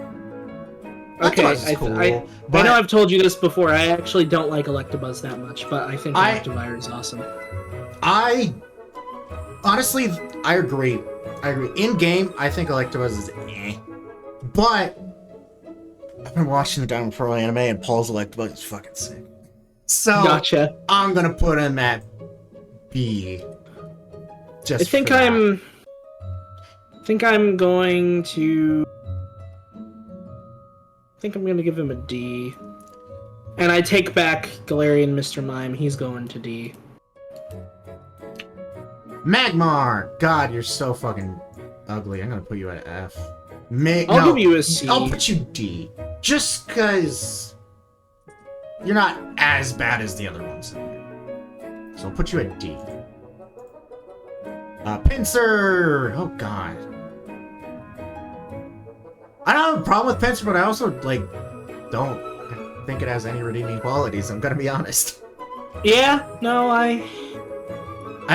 Okay, Electabuzz is cool, I but know I've told you this before. I actually don't like Electabuzz that much, but I think I- Electivire is awesome. I honestly, I agree. In game, I think Electabuzz is eh. But I've been watching the Diamond Pearl anime, and Paul's Electabuzz is fucking sick. So Gotcha. I'm gonna put him at B. Just I think for that. I'm going to. I think I'm going to give him a D. And I take back Galarian Mr. Mime. He's going to D. Magmar. God, you're so fucking ugly. I'm gonna put you at F. I'll give you a C. I'll put you D. Just cause you're not as bad as the other ones. So I'll put you at D. Pinsir! Oh god. I don't have a problem with Pinsir, but I also don't think it has any redeeming qualities, I'm gonna be honest. Yeah, no, I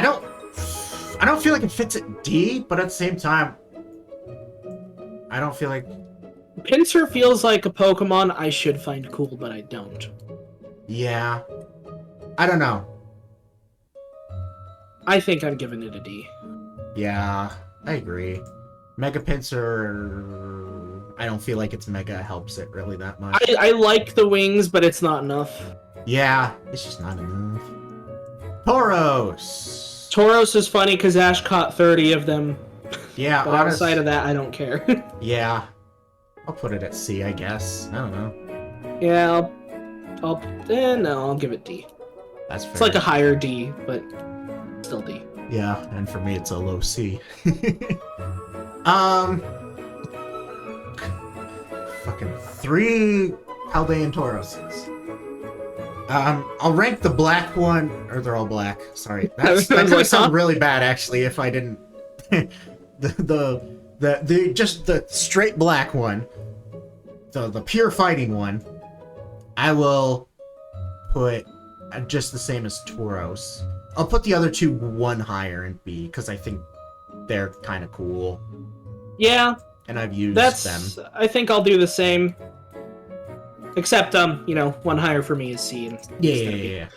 don't feel like it fits at D, but at the same time, I don't feel like Pinsir feels like a Pokemon I should find cool, but I don't. Yeah. I don't know. I think I'm giving it a D. Yeah, I agree. Mega Pinsir, I don't feel like its Mega helps it really that much. I like the wings, but it's not enough. Yeah, it's just not enough. Tauros. Tauros is funny because Ash caught 30 of them. Yeah, But outside of that, I don't care. Yeah. I'll put it at C, I guess. I don't know. Yeah, I'll give it D. That's fair. It's like a higher D, but still D. Yeah, and for me it's a low C. Fucking 3 Paldean Tauroses. I'll rank the black one, or they're all black. Sorry, that could sound really bad actually if I didn't. the straight black one, the pure fighting one, I will put just the same as Tauros. I'll put the other two one higher in B because I think they're kind of cool. Yeah, and I've used them. I think I'll do the same. Except, one higher for me is C. And Yeah.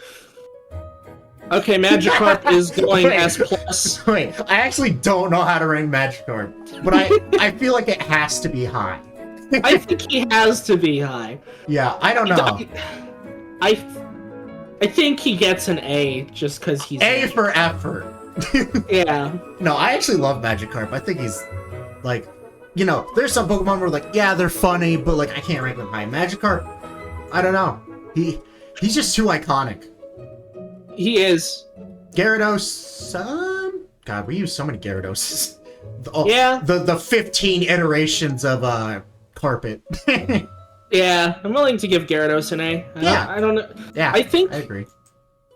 Okay, Magikarp is going S+. Wait, I actually don't know how to rank Magikarp, but I feel like it has to be high. I think he has to be high. Yeah, I don't know. I think he gets an A just because he's A for effort. Yeah. No, I actually love Magikarp. I think he's like, there's some Pokemon where like, yeah, they're funny, but like I can't rank them high. Magikarp, I don't know. He's just too iconic. He is. Gyarados, God, we use so many Gyarados. Yeah. The 15 iterations of Carpet. Yeah, I'm willing to give Gyarados an A. I don't know. Yeah, I agree.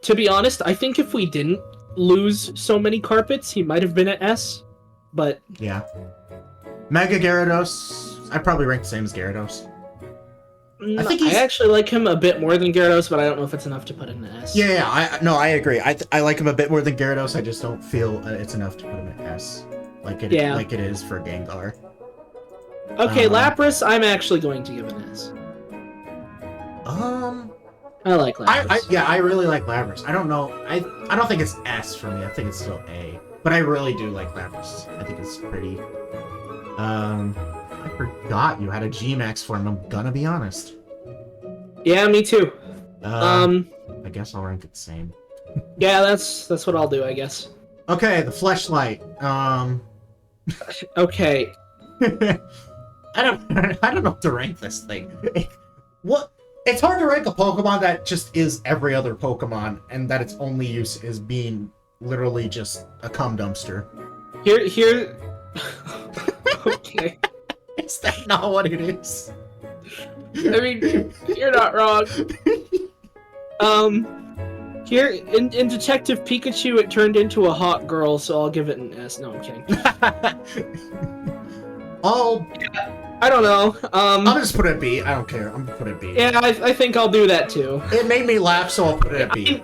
To be honest, I think if we didn't lose so many Carpets, he might have been at S. But yeah. Mega Gyarados, I'd probably rank the same as Gyarados. I actually like him a bit more than Gyarados, but I don't know if it's enough to put in an S. Yeah, I agree. I like him a bit more than Gyarados. I just don't feel it's enough to put him in S, like it is for Gengar. Okay, Lapras, I'm actually going to give an S. I like Lapras. I really like Lapras. I don't know. I don't think it's S for me. I think it's still A. But I really do like Lapras. I think it's pretty. I forgot you had a G-Max form. I'm gonna be honest. Yeah, me too. I guess I'll rank it the same. Yeah, that's what I'll do, I guess. Okay, the Fleshlight. Okay. I don't know how to rank this thing. What? It's hard to rank a Pokemon that just is every other Pokemon, and that its only use is being literally just a cum dumpster. Here. Okay. Is that not what it is? I mean, you're not wrong. Here in Detective Pikachu, it turned into a hot girl, so I'll give it an S. No, I'm kidding. I don't know. I'll just put it at B. I don't care. I'm gonna put it at B. Yeah, I think I'll do that too. It made me laugh, so I'll put it at B.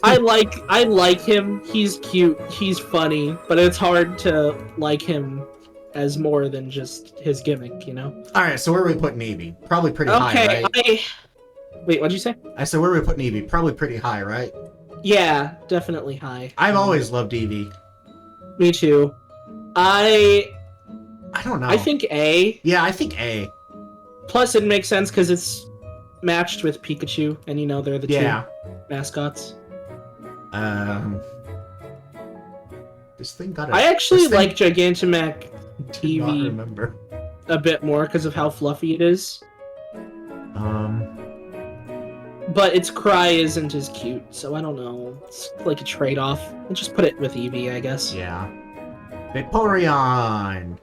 I like him. He's cute. He's funny, but it's hard to like him as more than just his gimmick, All right, so where are we putting Eevee? Probably pretty high, right? Wait, what'd you say? I said where are we putting Eevee? Probably pretty high, right? Yeah, definitely high. I've always loved Eevee. Me too. I don't know. I think A. Yeah, I think A. Plus, it makes sense because it's matched with Pikachu, and they're the two mascots. This thing got. I actually like Gigantamax Eevee remember a bit more because of how fluffy it is. But its cry isn't as cute, so I don't know. It's like a trade-off. I'll just put it with Eevee, I guess. Yeah. Vaporeon.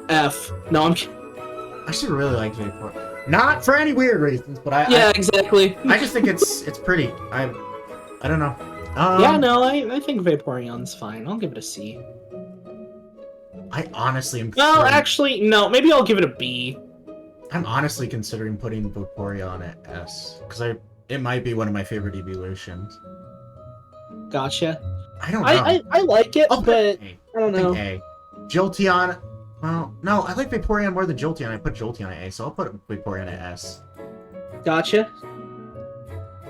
F. No, I'm kidding. I actually really like Vaporeon. Not for any weird reasons, but exactly. I just think it's pretty. I don't know. Yeah, no, I think Vaporeon's fine. I'll give it a C. I honestly am. Well, actually, no. Maybe I'll give it a B. I'm honestly considering putting Vaporeon at S because it might be one of my favorite evolutions. Gotcha. I don't know. I like it, but I don't know. A. Jolteon, Well, no, I like Vaporeon more than Jolteon. I put Jolteon at A, so I'll put Vaporeon at S. Gotcha.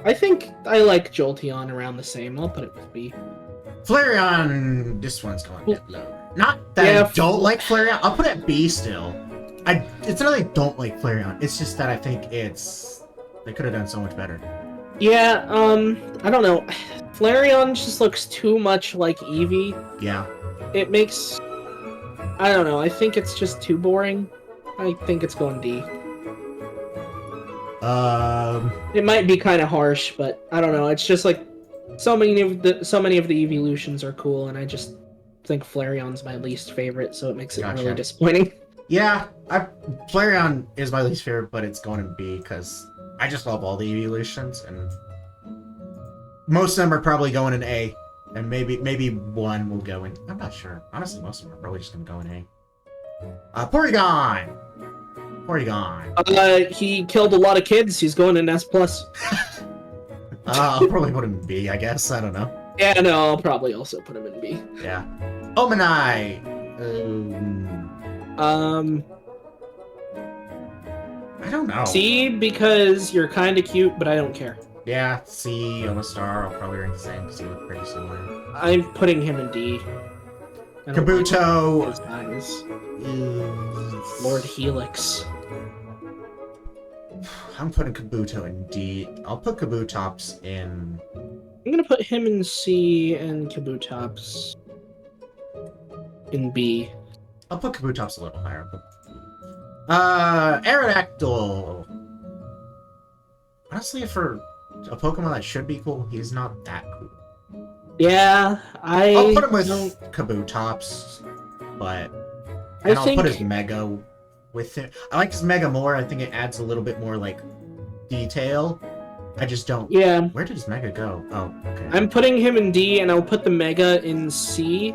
I think I like Jolteon around the same. I'll put it with B. Flareon, this one's going a bit low. Not that Yeah, I don't like Flareon. I'll put it at B still. It's not that I don't like Flareon. It's just that I think they could have done so much better. Yeah, I don't know. Flareon just looks too much like Eevee. Yeah. It makes... I don't know, I think it's just too boring. I think it's going D. It might be kind of harsh, but I don't know. It's just like so many of the evolutions are cool, and I just think Flareon's my least favorite, so it makes it really disappointing. Yeah, Flareon is my least favorite, but it's going to B because I just love all the evolutions, and most of them are probably going in A, and maybe one will go in. I'm not sure. Honestly, most of them are probably just going to go in A. Porygon. He killed a lot of kids. He's going in S+. I'll probably put him in B, I guess. I don't know. Yeah, no, I'll probably also put him in B. Yeah. Omanai! I don't know. C, because you're kind of cute, but I don't care. Yeah, C, Omastar, I'll probably rank the same because he look pretty similar. I'm putting him in D. Kabuto! Like eyes. Lord Helix. I'm putting Kabuto in D. I'll put Kabutops in... I'm gonna put him in C and Kabutops in B. I'll put Kabutops a little higher. Aerodactyl. Honestly, for a Pokemon that should be cool, he's not that cool. Yeah, I'll put him with Kabutops, but... And I'll put his Mega with it. I like his Mega more. I think it adds a little bit more, like, detail. I just don't... Yeah. Where did his Mega go? Oh, okay. I'm putting him in D, and I'll put the Mega in C.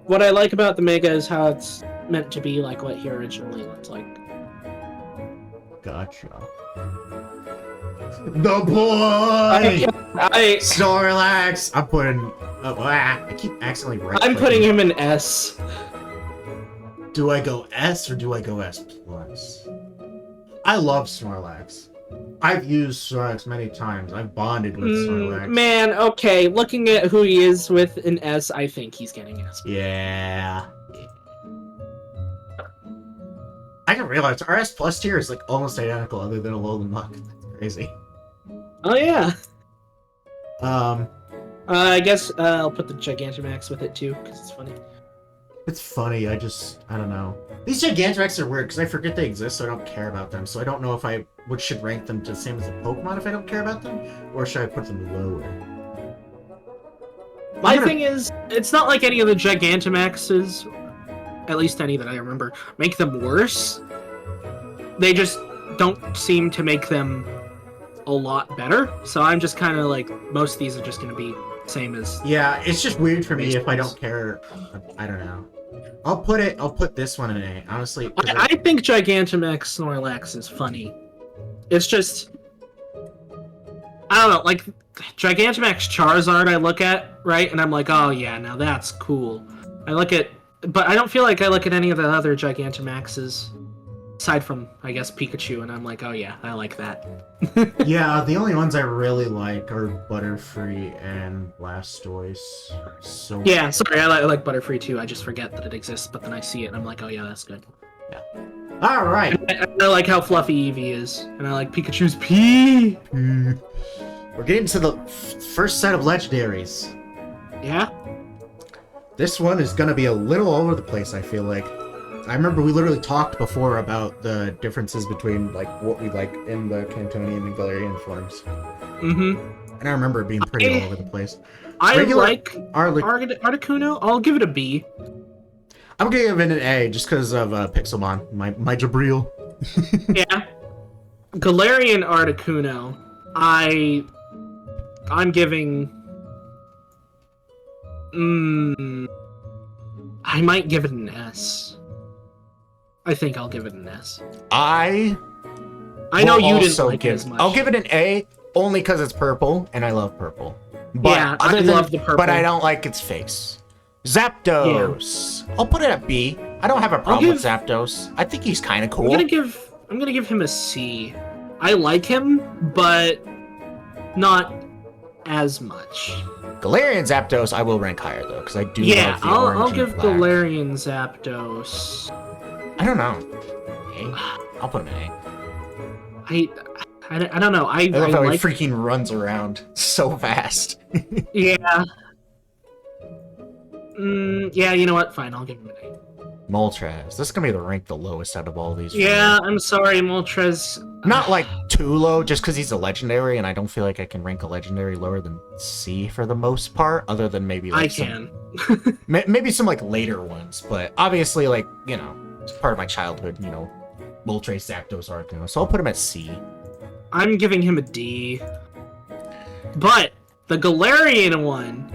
What I like about the Mega is how it's meant to be like what he originally looked like. Gotcha. The boy! Snorlax! I'm putting... I keep accidentally I'm putting him in S. Do I go S or do I go S+? I love Snorlax. I've used Snorlax many times. I've bonded with Snorlax. Man, okay, looking at who he is with an S, I think he's getting S+. Yeah. I didn't realize our S+ tier is like almost identical other than a Alolan Muk. That's crazy. Oh yeah. I guess I'll put the Gigantamax with it too, because it's funny. It's funny, I don't know. These Gigantamax are weird, because I forget they exist, so I don't care about them. So I don't know if I should rank them the same as a Pokemon if I don't care about them, or should I put them lower? My thing is, it's not like any of the Gigantamaxes, at least any that I remember, make them worse. They just don't seem to make them a lot better. So I'm just kind of like, most of these are just going to be same as... Yeah, it's just weird for me if I don't care. I don't know. I'll put this one in A, honestly. I think Gigantamax Snorlax is funny. It's just... I don't know, like, Gigantamax Charizard I look at, right? And I'm like, oh yeah, now that's cool. I look at... But I don't feel like I look at any of the other Gigantamaxes, aside from, I guess, Pikachu, and I'm like, oh yeah, I like that. Yeah, the only ones I really like are Butterfree and Blastoise. So yeah, sorry, I like Butterfree too. I just forget that it exists, but then I see it and I'm like, oh yeah, that's good. Yeah. All right. I like how fluffy Eevee is, and I like Pikachu's pee. We're getting to the first set of legendaries. Yeah. This one is gonna be a little all over the place, I feel like. I remember we literally talked before about the differences between like what we like in the Cantonian and Galarian forms. Mm-hmm. And I remember it being pretty all over the place. I like Articuno. I'll give it a B. I'm gonna give it an A just because of Pixelmon, my Jabril. Yeah. Galarian Articuno, I'm giving... I might give it an S. I think I'll give it an S. I know you didn't like it as much. I'll give it an A only because it's purple, and I love purple. But yeah, I love the purple. But I don't like its face. Zapdos. Yeah. I'll put it at B. I don't have a problem give- with Zapdos. I think he's kind of I'm cool. gonna give him a C. I like him, but not as much. Galarian Zapdos, I will rank higher though, because I do Yeah, love the orange I'll and give black. Galarian Zapdos. I don't know. A? I'll put him in A. I don't know. I I love how like he freaking runs around so fast. yeah. Yeah, you know what? Fine, I'll give him an A. Moltres. This is gonna be the lowest out of all these. Yeah, I'm sorry, Moltres. Not like too low, just because he's a legendary, and I don't feel like I can rank a legendary lower than C for the most part, other than maybe like I some, can. maybe some like later ones. But obviously, like it's part of my childhood. Moltres, Zapdos, Arceus. So I'll put him at C. I'm giving him a D. But the Galarian one,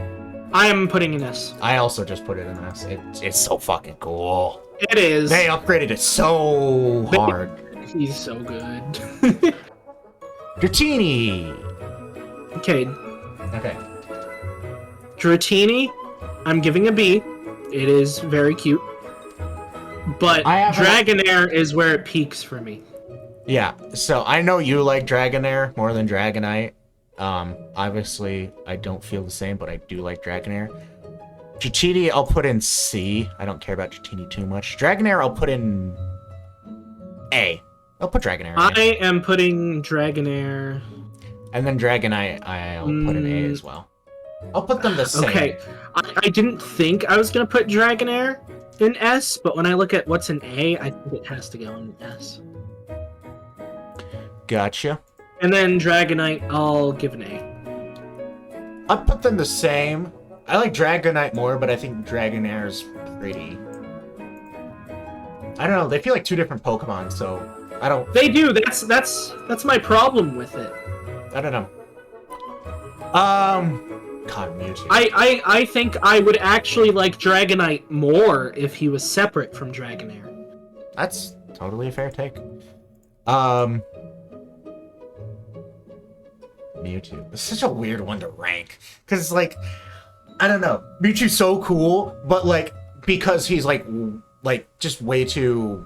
I am putting in S. I also just put it in S. It's so fucking cool. It is. They upgraded it so hard. He's so good. Dratini. Okay, Okay. Dratini, I'm giving a B. It is very cute. But I have Dragonair is where it peaks for me. Yeah, so I know you like Dragonair more than Dragonite. Obviously, I don't feel the same, but I do like Dragonair. Dratini, I'll put in C. I don't care about Dratini too much. Dragonair, I'll put in A. I'll put Dragonair in I am putting Dragonair. And then Dragonite, I'll put in A as well. I'll put them the same. Okay, I didn't think I was gonna put Dragonair in S, but when I look at what's in A, I think it has to go in S. Gotcha. And then Dragonite, I'll give an A. I'll put them the same. I like Dragonite more, but I think Dragonair's pretty. I don't know, they feel like two different Pokemon, so I don't... They do. That's my problem with it. I don't know. God, Mewtwo. I think I would actually like Dragonite more if he was separate from Dragonair. That's totally a fair take. Mewtwo. It's such a weird one to rank. Because, like, I don't know. Mewtwo's so cool, but, like, because he's, like just way too,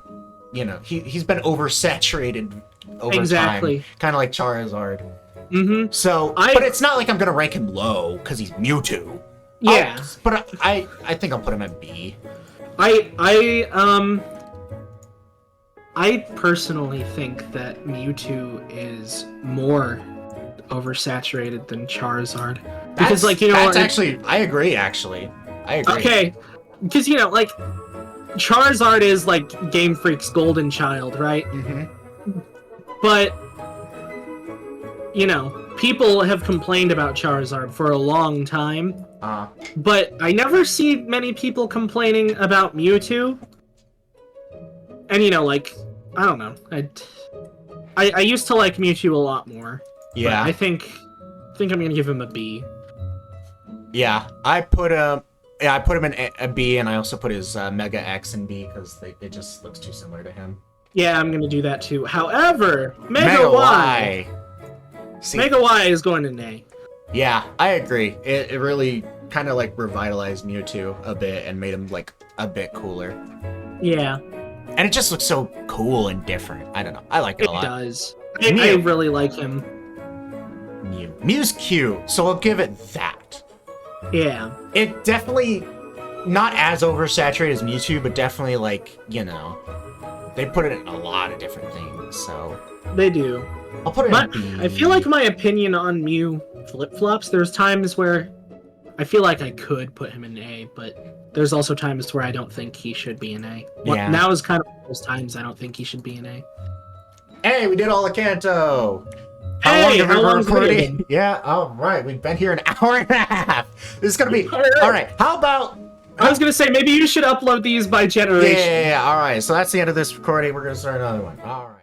he's been oversaturated over time. Kind of like Charizard. Mm-hmm. So, but it's not like I'm gonna rank him low, because he's Mewtwo. Yeah. But I think I'll put him at B. I personally think that Mewtwo is more oversaturated than Charizard. Because, that's actually, I agree, actually. I agree. Okay. Because, Charizard is, like, Game Freak's golden child, right? Mm-hmm. But, people have complained about Charizard for a long time. But I never see many people complaining about Mewtwo. And, I don't know. I used to like Mewtwo a lot more. Yeah. But I think I'm gonna give him a B. Yeah, I put him in a B, and I also put his Mega X in B because it just looks too similar to him. Yeah, I'm gonna do that too. However, Mega Y. See, Mega Y is going in A. Yeah, I agree. It really kind of like revitalized Mewtwo a bit and made him like a bit cooler. Yeah. And it just looks so cool and different. I don't know. I like it a lot. It does. I really like him. Mew's cute, so I'll give it that. Yeah. It definitely not as oversaturated as Mewtwo, but definitely like, they put it in a lot of different things, so They do. I'll put it But in B. I feel like my opinion on Mew flip-flops. There's times where I feel like I could put him in A, but there's also times where I don't think he should be in A. Yeah. Now is kind of those times I don't think he should be in A. Hey, we did all of Kanto! Hey, how how long long's have we the been video recording? Yeah, alright, we've been here an hour and a half! This is gonna be... Alright, how about... I was gonna say, maybe you should upload these by generation. Yeah, alright, so that's the end of this recording. We're gonna start another one. Alright.